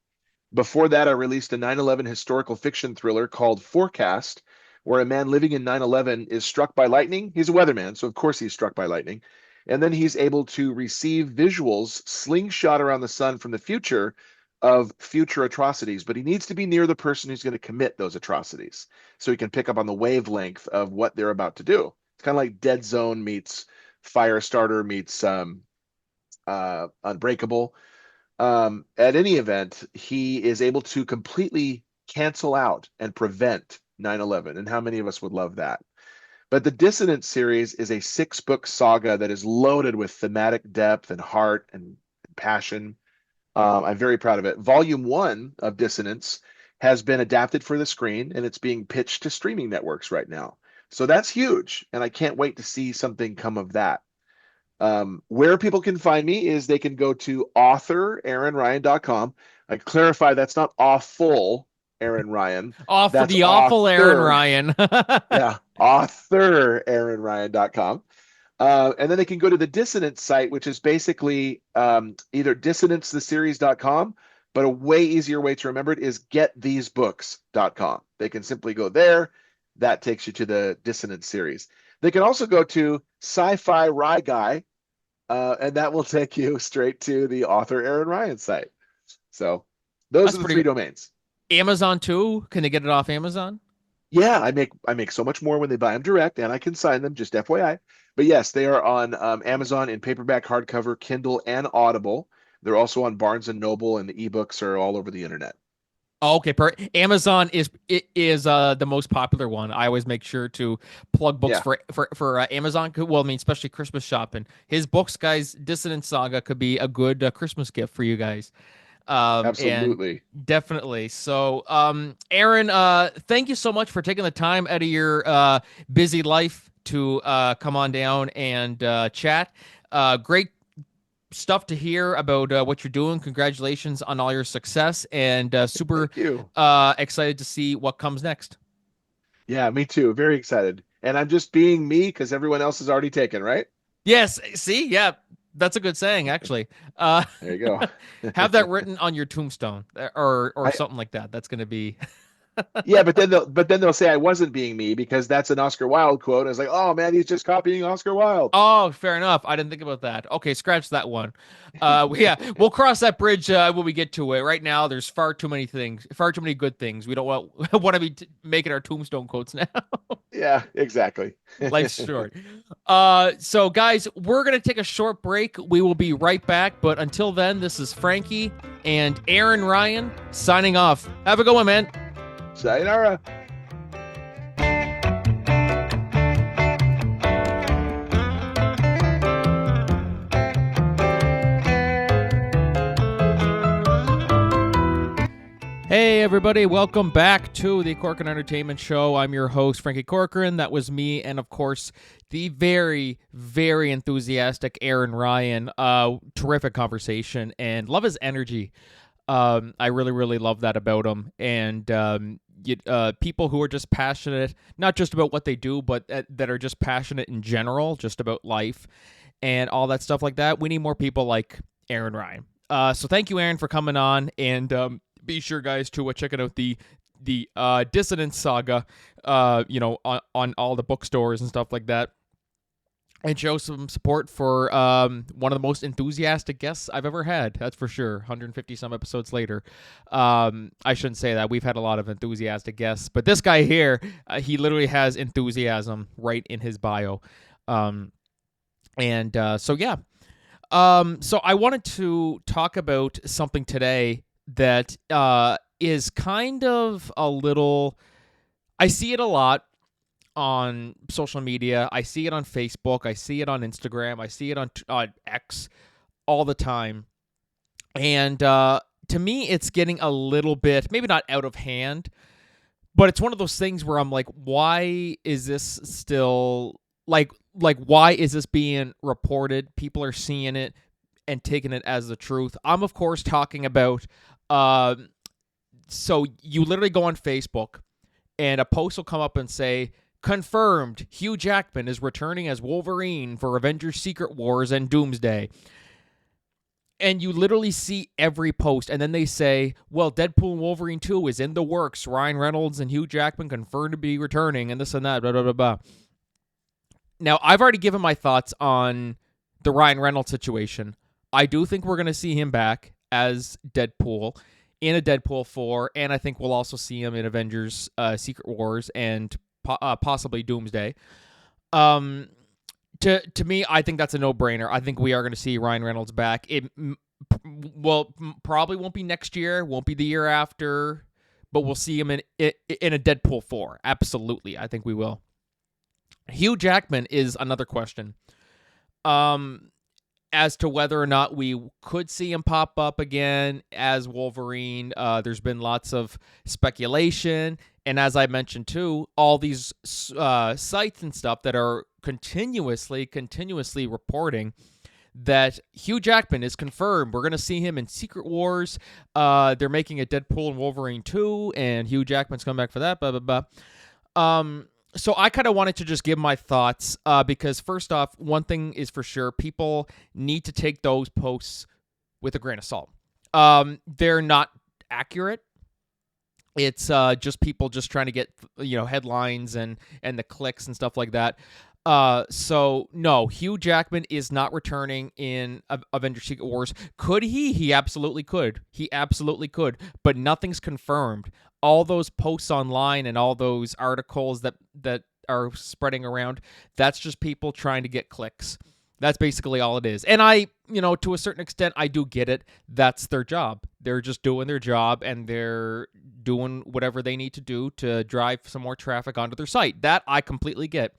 Before that, I released a 9/11 historical fiction thriller called Forecast, where a man living in 9/11 is struck by lightning. He's a weatherman, so of course he's struck by lightning. And then he's able to receive visuals slingshot around the sun from the future of future atrocities, but he needs to be near the person who's going to commit those atrocities so he can pick up on the wavelength of what they're about to do. It's kind of like Dead Zone meets Firestarter meets Unbreakable. At any event, he is able to completely cancel out and prevent 9/11. And how many of us would love that? But the Dissonance series is a 6-book saga that is loaded with thematic depth and heart and passion. I'm very proud of it. Volume 1 of Dissonance has been adapted for the screen and it's being pitched to streaming networks right now. So that's huge. And I can't wait to see something come of that. Where people can find me is they can go to authoraaronryan.com. I clarify that's not awful Aaron Ryan. Off That's the awful Aaron author, Ryan. yeah, authoraaronryan.com. And then they can go to the Dissonance site, which is basically either dissonancetheseries.com, but a way easier way to remember it is getthesebooks.com. They can simply go there. That takes you to the Dissonance series. They can also go to Sci-Fi Rye Guy, and that will take you straight to the author Aaron Ryan site. So those That's are the pretty three good. domains. Amazon too? Can they get it off Amazon? Yeah, I make so much more when they buy them direct, and I can sign them, just FYI. But yes, they are on Amazon in paperback, hardcover, Kindle, and Audible. They're also on Barnes and Noble, and the ebooks are all over the internet. Oh, okay, Amazon is the most popular one. I always make sure to plug books Yeah, for Amazon. Well, I mean, especially Christmas shopping. His books, guys, Dissonance Saga could be a good Christmas gift for you guys. And absolutely. definitely. So, Aaron, thank you so much for taking the time out of your busy life to come on down and chat. Great stuff to hear about what you're doing. Congratulations on all your success, and super Thank you. excited to see what comes next. Yeah, me too. Very excited. And I'm just being me because everyone else is already taken, right? Yes, see, yeah, that's a good saying, actually. Uh, There you go. have that written on your tombstone or I, something like that. That's going to be. yeah, but then they'll say I wasn't being me because that's an Oscar Wilde quote. I was like, oh man, he's just copying Oscar Wilde. Oh, fair enough. I didn't think about that. Okay, scratch that one. Yeah, we'll cross that bridge when we get to it. Right now, there's far too many things, far too many good things. We don't want to be making our tombstone quotes now. Yeah, exactly. Life's short. So guys, we're gonna take a short break. We will be right back. But until then, this is Frankie and Aaron Ryan signing off. Have a good one, man. Sayonara. Hey everybody, welcome back to the Corcoran Entertainment Show. I'm your host, Frankie Corcoran. That was me, and of course, the very, very enthusiastic Aaron Ryan. Terrific conversation, and love his energy. I really, really love that about him. And people who are just passionate, not just about what they do, but that are just passionate in general, just about life and all that stuff like that. We need more people like Aaron Ryan. So thank you, Aaron, for coming on, and be sure, guys, to check out the Dissonance Saga, on all the bookstores and stuff like that, and show some support for one of the most enthusiastic guests I've ever had. That's for sure. 150 some episodes later. I shouldn't say that. We've had a lot of enthusiastic guests, but this guy here, he literally has enthusiasm right in his bio. So yeah. So I wanted to talk about something today that is kind of a little. I see it a lot on social media. I see it on Facebook. I see it on Instagram. I see it on X all the time. And to me, it's getting a little bit, maybe not out of hand, but it's one of those things where I'm like, why is this still like why is this being reported? People are seeing it and taking it as the truth. I'm of course talking about so you literally go on Facebook and a post will come up and say, confirmed, Hugh Jackman is returning as Wolverine for Avengers Secret Wars and Doomsday. And you literally see every post, and then they say, well, Deadpool and Wolverine 2 is in the works. Ryan Reynolds and Hugh Jackman confirmed to be returning, and this and that, blah, blah, blah, blah. Now, I've already given my thoughts on the Ryan Reynolds situation. I do think we're going to see him back as Deadpool in a Deadpool 4, and I think we'll also see him in Avengers Secret Wars and possibly Doomsday. To me, I think that's a no-brainer. I think we are going to see Ryan Reynolds back. It probably won't be next year, won't be the year after, but we'll see him in a Deadpool 4. Absolutely, I think we will. Hugh Jackman is another question. As to whether or not we could see him pop up again as Wolverine, there's been lots of speculation. And as I mentioned too, all these sites and stuff that are continuously reporting that Hugh Jackman is confirmed. We're going to see him in Secret Wars. They're making a Deadpool and Wolverine 2, and Hugh Jackman's coming back for that, blah, blah, blah. So I kind of wanted to just give my thoughts because, first off, one thing is for sure, people need to take those posts with a grain of salt. They're not accurate. It's just people just trying to get headlines and the clicks and stuff like that. So no, Hugh Jackman is not returning in Avengers Secret Wars. Could he? He absolutely could. He absolutely could. But nothing's confirmed. All those posts online and all those articles that are spreading around, that's just people trying to get clicks. That's basically all it is. And I, to a certain extent, I do get it. That's their job. They're just doing their job, and they're doing whatever they need to do to drive some more traffic onto their site. That I completely get.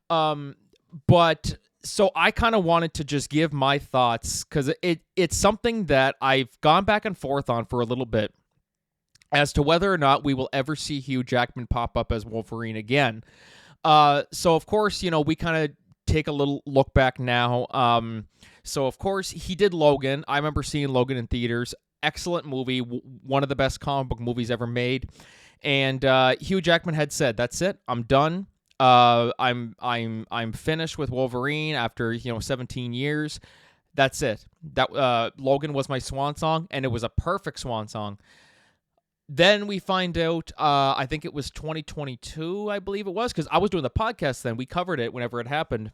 But so I kind of wanted to just give my thoughts because it's something that I've gone back and forth on for a little bit as to whether or not we will ever see Hugh Jackman pop up as Wolverine again. So of course, we kind of take a little look back now. So of course he did Logan. I remember seeing Logan in theaters. Excellent movie, one of the best comic book movies ever made. And Hugh Jackman had said, "That's it. I'm done. I'm finished with Wolverine after 17 years. That's it. That Logan was my swan song, and it was a perfect swan song." Then we find out, I think it was 2022, I believe it was, because I was doing the podcast then. We covered it whenever it happened.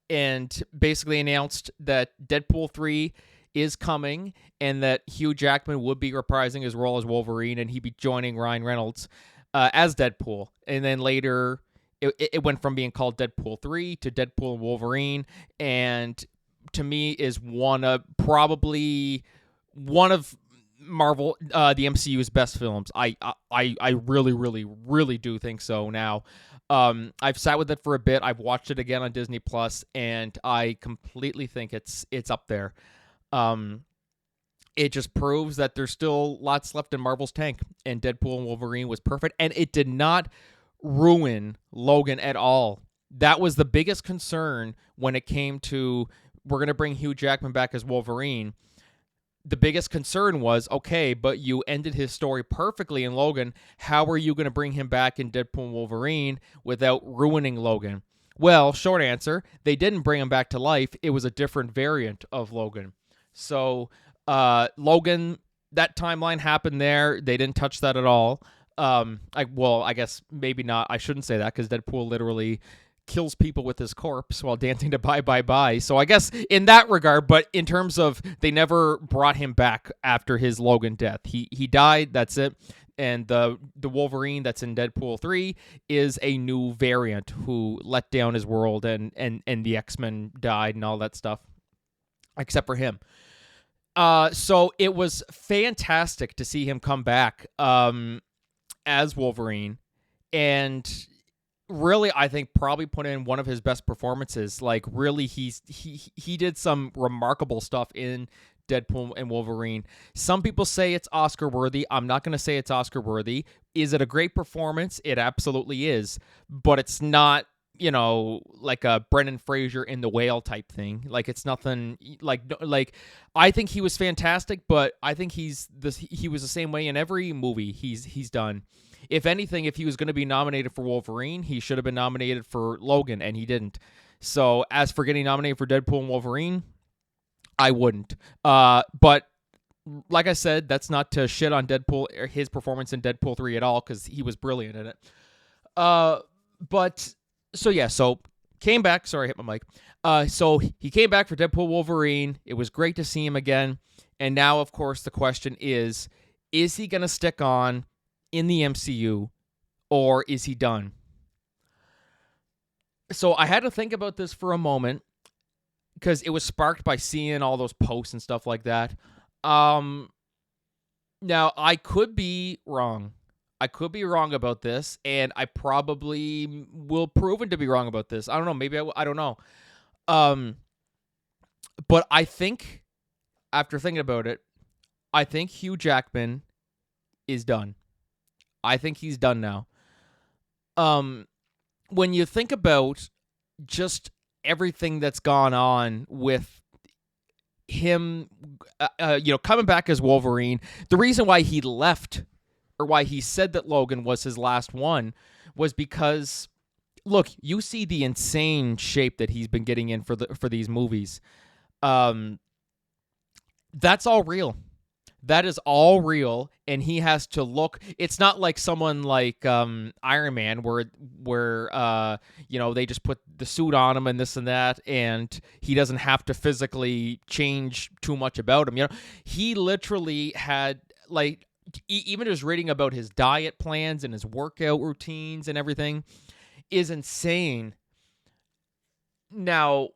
And basically announced that Deadpool 3 is coming and that Hugh Jackman would be reprising his role as Wolverine and he'd be joining Ryan Reynolds as Deadpool. And then later, it went from being called Deadpool 3 to Deadpool and Wolverine. And to me is probably one of Marvel, the MCU's best films. I really, really, really do think so now. I've sat with it for a bit. I've watched it again on Disney Plus, and I completely think it's up there. It just proves that there's still lots left in Marvel's tank, and Deadpool and Wolverine was perfect, and it did not ruin Logan at all. That was the biggest concern when it came to we're going to bring Hugh Jackman back as Wolverine. The biggest concern was, okay, but you ended his story perfectly in Logan. How are you going to bring him back in Deadpool and Wolverine without ruining Logan? Well, short answer, they didn't bring him back to life. It was a different variant of Logan. So, Logan, that timeline happened there. They didn't touch that at all. I guess maybe not. I shouldn't say that because Deadpool literally kills people with his corpse while dancing to Bye Bye Bye. So I guess in that regard, but in terms of they never brought him back after his Logan death. He died, that's it. And the Wolverine that's in Deadpool 3 is a new variant who let down his world and the X-Men died and all that stuff. Except for him. So it was fantastic to see him come back as Wolverine. And really, I think probably put in one of his best performances. Like, really, he did some remarkable stuff in Deadpool and Wolverine. Some people say it's Oscar-worthy. I'm not going to say it's Oscar-worthy. Is it a great performance? It absolutely is. But it's not, like a Brendan Fraser in The Whale type thing. Like, it's nothing like I think he was fantastic, but I think he was the same way in every movie he's done. If anything, if he was going to be nominated for Wolverine, he should have been nominated for Logan, and he didn't. So as for getting nominated for Deadpool and Wolverine, I wouldn't. But like I said, that's not to shit on Deadpool or his performance in Deadpool 3 at all, because he was brilliant in it. So came back. Sorry, I hit my mic. So he came back for Deadpool Wolverine. It was great to see him again. And now, of course, the question is he going to stick on in the MCU, or is he done? So I had to think about this for a moment because it was sparked by seeing all those posts and stuff like that. Now, I could be wrong. I could be wrong about this, and I probably will proven to be wrong about this. I don't know. Maybe I don't know. But I think, after thinking about it, I think Hugh Jackman is done. I think he's done now. When you think about just everything that's gone on with him, coming back as Wolverine. The reason why he left, or why he said that Logan was his last one, was because, look, you see the insane shape that he's been getting in for these movies. That's all real. That is all real, and he has to look. It's not like someone like Iron Man, where they just put the suit on him and this and that, and he doesn't have to physically change too much about him. He literally had, like, even just reading about his diet plans and his workout routines and everything is insane. Now,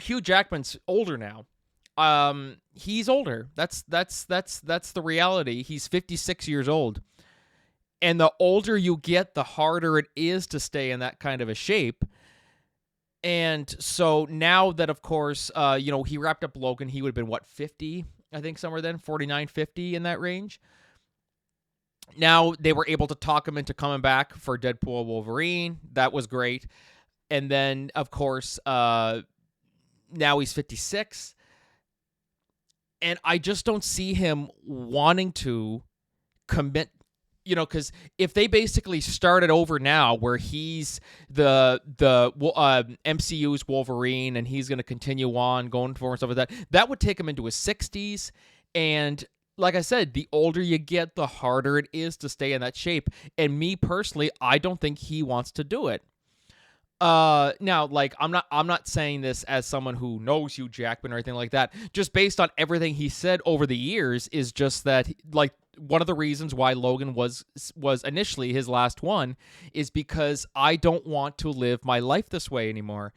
Hugh Jackman's older now. He's older. That's the reality. He's 56 years old. And the older you get, the harder it is to stay in that kind of a shape. And so now that, of course, he wrapped up Logan, he would have been, 50? I think somewhere then, 49, 50, in that range. Now they were able to talk him into coming back for Deadpool Wolverine. That was great. And then, of course, now he's 56. And I just don't see him wanting to commit, because if they basically started over now, where he's the MCU's Wolverine, and he's going to continue on going forward and stuff like that, that would take him into his 60s. And like I said, the older you get, the harder it is to stay in that shape. And me personally, I don't think he wants to do it. Now, like, I'm not saying this as someone who knows Hugh Jackman or anything like that. Just based on everything he said over the years, is just that, like, one of the reasons why Logan was initially his last one is because I don't want to live my life this way anymore.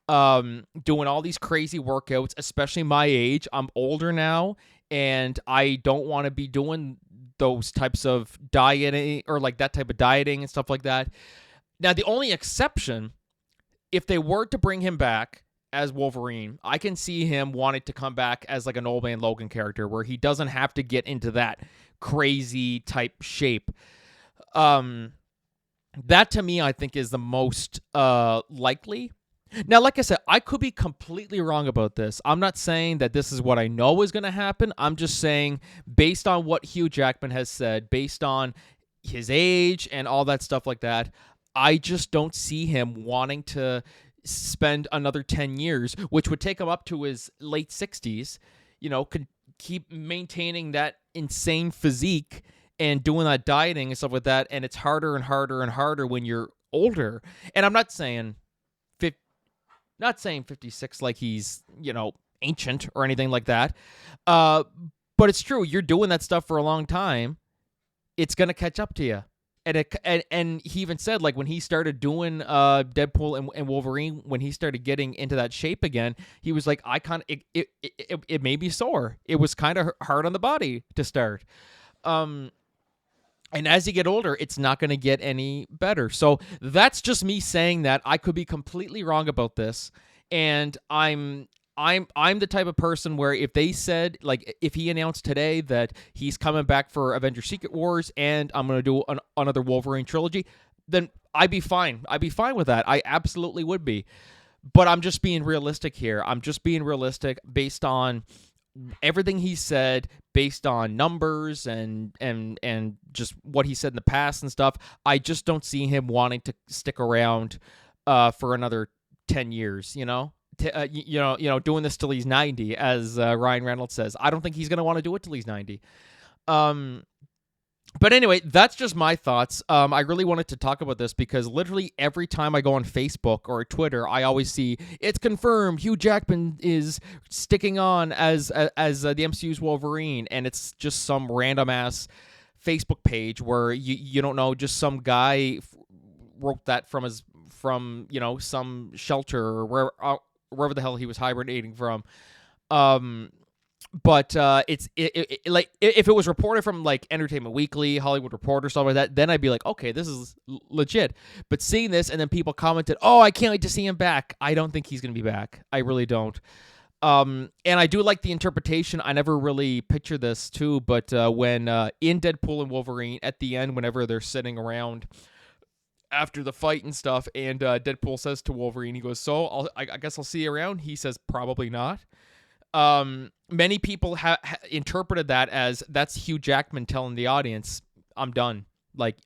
Doing all these crazy workouts, especially my age. I'm older now, and I don't want to be doing those types of dieting, or like that type of dieting and stuff like that. Now, the only exception, if they were to bring him back as Wolverine, I can see him wanting to come back as like an Old Man Logan character, where he doesn't have to get into that crazy type shape. That to me, I think, is the most likely. Now, like I said, I could be completely wrong about this. I'm not saying that this is what I know is going to happen. I'm just saying, based on what Hugh Jackman has said, based on his age and all that stuff like that, I just don't see him wanting to spend another 10 years, which would take him up to his late 60s, could keep maintaining that insane physique and doing that dieting and stuff like that. And it's harder and harder and harder when you're older. And I'm not saying 56 like he's, ancient or anything like that. But it's true. You're doing that stuff for a long time. It's going to catch up to you. And he even said, like, when he started doing Deadpool and Wolverine, when he started getting into that shape again, he was like, it made me sore. It was kind of hard on the body to start. And as you get older, it's not going to get any better. So that's just me saying that. I could be completely wrong about this. And I'm the type of person where if they said, like, if he announced today that he's coming back for Avengers Secret Wars and I'm going to do another Wolverine trilogy, then I'd be fine. I'd be fine with that. I absolutely would be. But I'm just being realistic here. I'm just being realistic based on everything he said, based on numbers and just what he said in the past and stuff. I just don't see him wanting to stick around for another 10 years, doing this till he's 90, as Ryan Reynolds says. I don't think he's going to want to do it till he's 90. But anyway, that's just my thoughts. I really wanted to talk about this because literally every time I go on Facebook or Twitter, I always see it's confirmed Hugh Jackman is sticking on as the MCU's Wolverine, and it's just some random ass Facebook page where you don't know, just some guy wrote that from some shelter or wherever the hell he was hibernating from. But it's like, if it was reported from like Entertainment Weekly, Hollywood Reporter, stuff like that, then I'd be like, okay, this is legit. But seeing this and then people commented, oh, I can't wait to see him back. I don't think he's going to be back. I really don't. And I do like the interpretation. I never really pictured this too, but when in Deadpool and Wolverine at the end, whenever they're sitting around after the fight and stuff, and Deadpool says to Wolverine, he goes, "So I guess I'll see you around." He says, "Probably not." Many people have interpreted that as that's Hugh Jackman telling the audience, "I'm done. Like,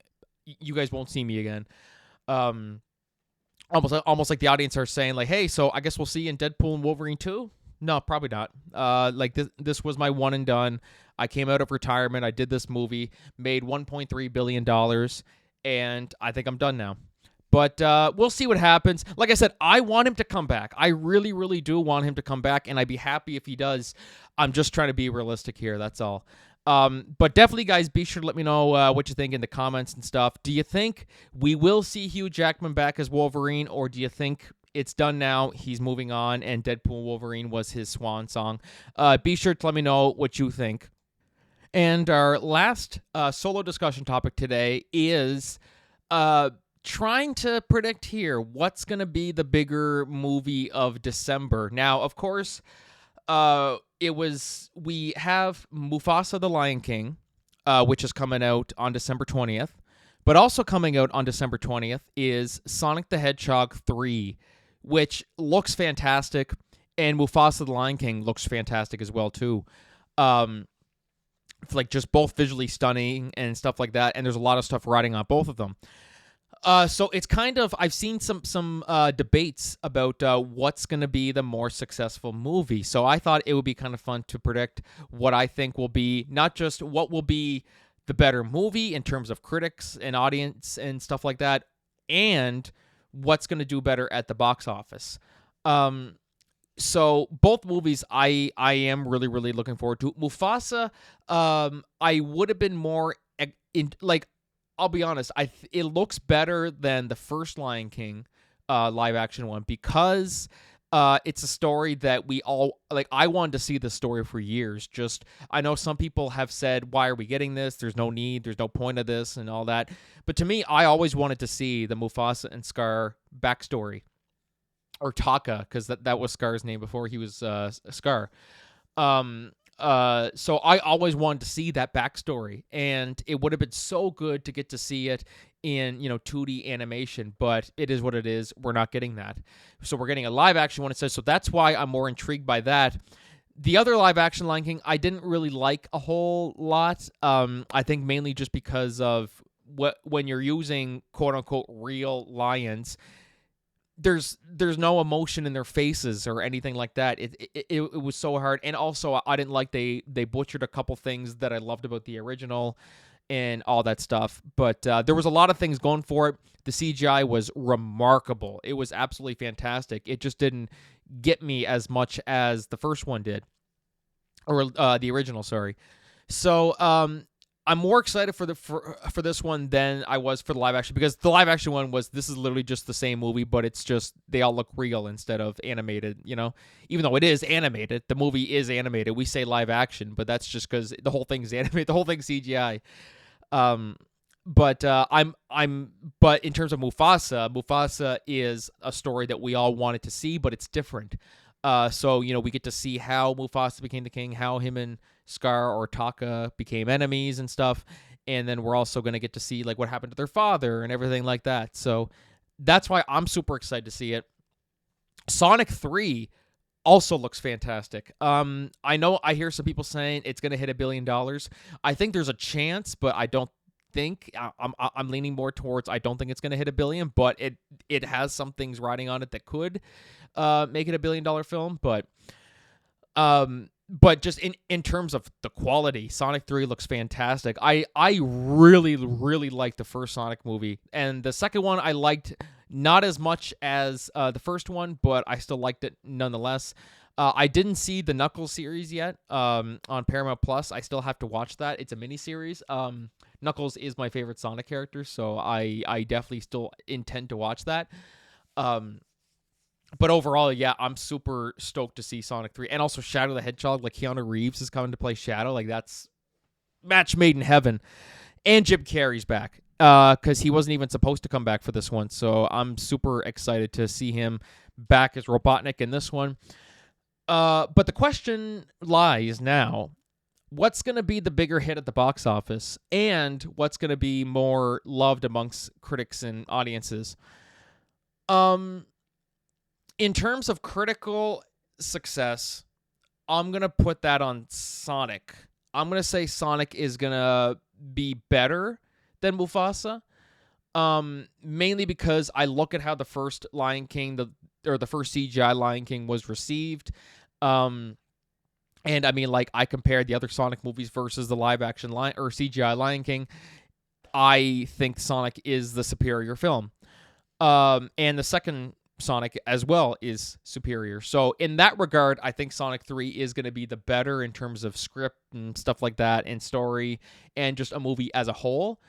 you guys won't see me again." Almost like the audience are saying, like, "Hey, so I guess we'll see you in Deadpool and Wolverine 2?" No, probably not. Like this was my one and done. I came out of retirement. I did this movie, made $1.3 billion, and I think I'm done now. But we'll see what happens. Like I said, I want him to come back. I really, really do want him to come back, and I'd be happy if he does. I'm just trying to be realistic here. That's all. But definitely, guys, be sure to let me know what you think in the comments and stuff. Do you think we will see Hugh Jackman back as Wolverine, or do you think it's done now, he's moving on, and Deadpool Wolverine was his swan song? Be sure to let me know what you think. And our last solo discussion topic today is trying to predict here what's going to be the bigger movie of December. Now, of course, we have Mufasa the Lion King, which is coming out on December 20th. But also coming out on December 20th is Sonic the Hedgehog 3, which looks fantastic, and Mufasa the Lion King looks fantastic as well, too. It's like just both visually stunning and stuff like that, and there's a lot of stuff riding on both of them. So it's kind of, I've seen some debates about what's going to be the more successful movie. So I thought it would be kind of fun to predict what I think will be, not just what will be the better movie in terms of critics and audience and stuff like that, and what's going to do better at the box office. So both movies I am really, really looking forward to. Mufasa, I would have been more I'll be honest, it looks better than the first Lion King live action one, because it's a story that we all like. I wanted to see this story for years. Just, I know some people have said, "Why are we getting this? There's no need. There's no point of this," and all that. But to me, I always wanted to see the Mufasa and Scar backstory, or Taka, because that was Scar's name before he was Scar. So I always wanted to see that backstory, and it would have been so good to get to see it in, 2D animation, but it is what it is. We're not getting that. So we're getting a live action one, it says. So that's why I'm more intrigued by that. The other live action Lion King, I didn't really like a whole lot. I think mainly just because of when you're using quote unquote real lions, there's no emotion in their faces or anything like that. It was so hard. And also, I didn't like they butchered a couple things that I loved about the original and all that stuff. But there was a lot of things going for it. The CGI was remarkable. It was absolutely fantastic. It just didn't get me as much as the first one did, or the original, sorry. So I'm more excited for this one than I was for the live action, because the live action one this is literally just the same movie, but it's just they all look real instead of animated, Even though it is animated, the movie is animated. We say live action, but that's just because the whole thing's animated, the whole thing's CGI. But in terms of Mufasa is a story that we all wanted to see, but it's different. So we get to see how Mufasa became the king, how him and Scar or Taka became enemies and stuff, and then we're also going to get to see like what happened to their father and everything like that. So that's why I'm super excited to see it. Sonic 3 also looks fantastic. I know I hear some people saying it's going to hit $1 billion. I think there's a chance, but I don't think I'm leaning more towards I don't think it's going to hit $1 billion, but it has some things riding on it that could make it $1 billion film. But just in terms of the quality, Sonic 3 looks fantastic. I really, really liked the first Sonic movie, and the second one I liked not as much as the first one, but I still liked it nonetheless. I didn't see the Knuckles series yet on Paramount Plus. I still have to watch that. It's a miniseries. Knuckles is my favorite Sonic character, so I definitely still intend to watch that. But overall, yeah, I'm super stoked to see Sonic 3. And also Shadow the Hedgehog, like Keanu Reeves is coming to play Shadow. Like, that's match made in heaven. And Jim Carrey's back, because he wasn't even supposed to come back for this one. So I'm super excited to see him back as Robotnik in this one. But the question lies now, what's going to be the bigger hit at the box office and what's going to be more loved amongst critics and audiences. In terms of critical success, I'm going to put that on Sonic. I'm going to say Sonic is going to be better than Mufasa. Mainly because I look at how the first Lion King, the first CGI Lion King was received. And I mean, like, I compared the other Sonic movies versus the live action CGI Lion King. I think Sonic is the superior film. And the second Sonic as well is superior. So in that regard, I think Sonic 3 is going to be the better in terms of script and stuff like that, and story, and just a movie as a whole.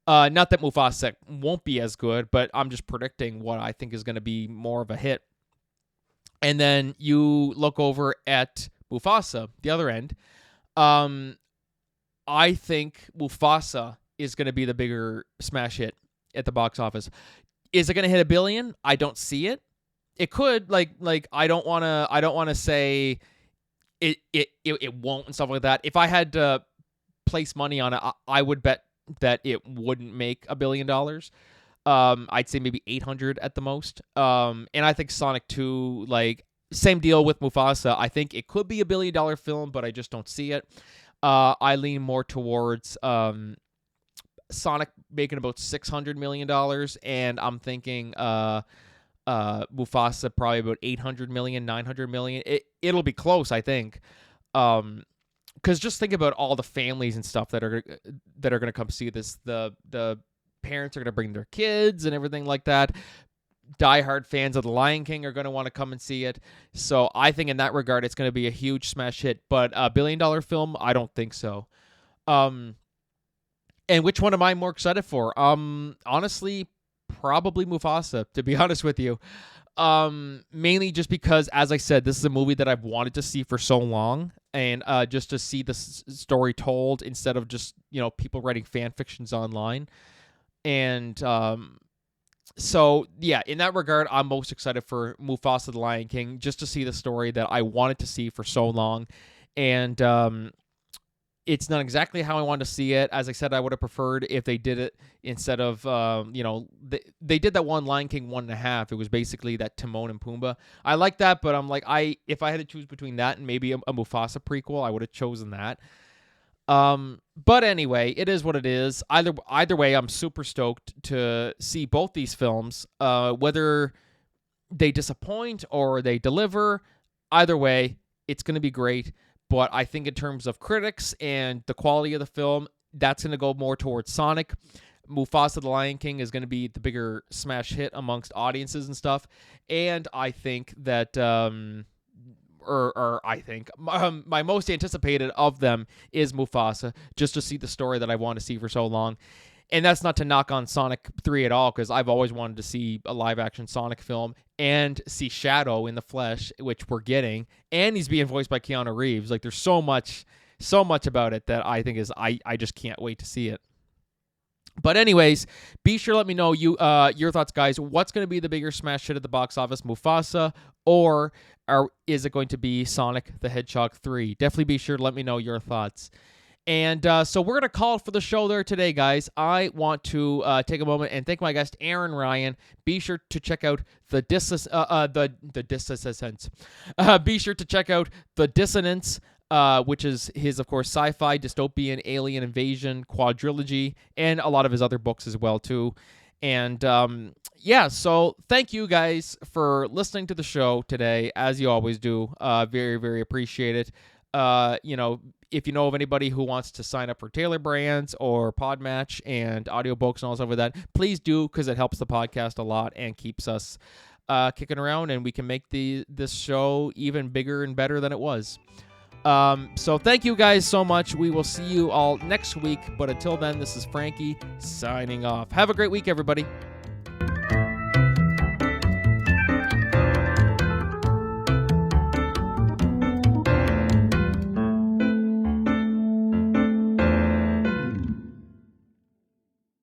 Not that Mufasa won't be as good, but I'm just predicting what I think is going to be more of a hit. And then you look over at Mufasa, the other end. I think Mufasa is going to be the bigger smash hit at the box office. Is it going to hit $1 billion? I don't see it. It could. Like I don't want to say it won't and stuff like that. If I had to place money on it, I would bet that it wouldn't make $1 billion. I'd say maybe 800 at the most. And I think Sonic 2, like, same deal with Mufasa. I think it could be $1 billion film, but I just don't see it. I lean more towards Sonic making about $600 million, and I'm thinking Mufasa probably about 800 million, 900 million. It'll be close, I think. Because just think about all the families and stuff that are going to come see this. The parents are going to bring their kids and everything like that. Diehard fans of The Lion King are going to want to come and see it. So I think in that regard, it's going to be a huge smash hit. But a $1 billion film, I don't think so. And which one am I more excited for? Honestly, probably Mufasa, to be honest with you. Mainly just because, as I said, this is a movie that I've wanted to see for so long, and just to see the story told instead of just, people writing fan fictions online. And so, yeah, in that regard, I'm most excited for Mufasa the Lion King, just to see the story that I wanted to see for so long. And it's not exactly how I wanted to see it. As I said, I would have preferred if they did it instead of, they did that one Lion King 1.5. It was basically that Timon and Pumbaa. I like that, but I'm like, if I had to choose between that and maybe a Mufasa prequel, I would have chosen that. But anyway, it is what it is. Either way, I'm super stoked to see both these films. Whether they disappoint or they deliver, either way, it's going to be great. But I think in terms of critics and the quality of the film, that's going to go more towards Sonic. Mufasa the Lion King is going to be the bigger smash hit amongst audiences and stuff. And I think that, my most anticipated of them is Mufasa, just to see the story that I want to see for so long. And that's not to knock on Sonic 3 at all, because I've always wanted to see a live-action Sonic film and see Shadow in the flesh, which we're getting, and he's being voiced by Keanu Reeves. Like, there's so much about it that I think I just can't wait to see it. But anyways, be sure to let me know your thoughts, guys. What's going to be the bigger smash hit at the box office, Mufasa, or is it going to be Sonic the Hedgehog 3? Definitely be sure to let me know your thoughts. And so we're going to call it for the show there today, guys. I want to take a moment and thank my guest, Aaron Ryan. Be sure to check out The Dissonance. Be sure to check out The Dissonance, which is his, of course, sci-fi, dystopian, alien invasion quadrilogy, and a lot of his other books as well, too. And so thank you guys for listening to the show today, as you always do. Very, very appreciate it. If you know of anybody who wants to sign up for Taylor Brands or Podmatch and audiobooks and all stuff like that, please do, because it helps the podcast a lot and keeps us kicking around, and we can make this show even bigger and better than it was. So thank you guys so much. We will see you all next week, but until then, this is Frankie signing off. Have a great week, everybody.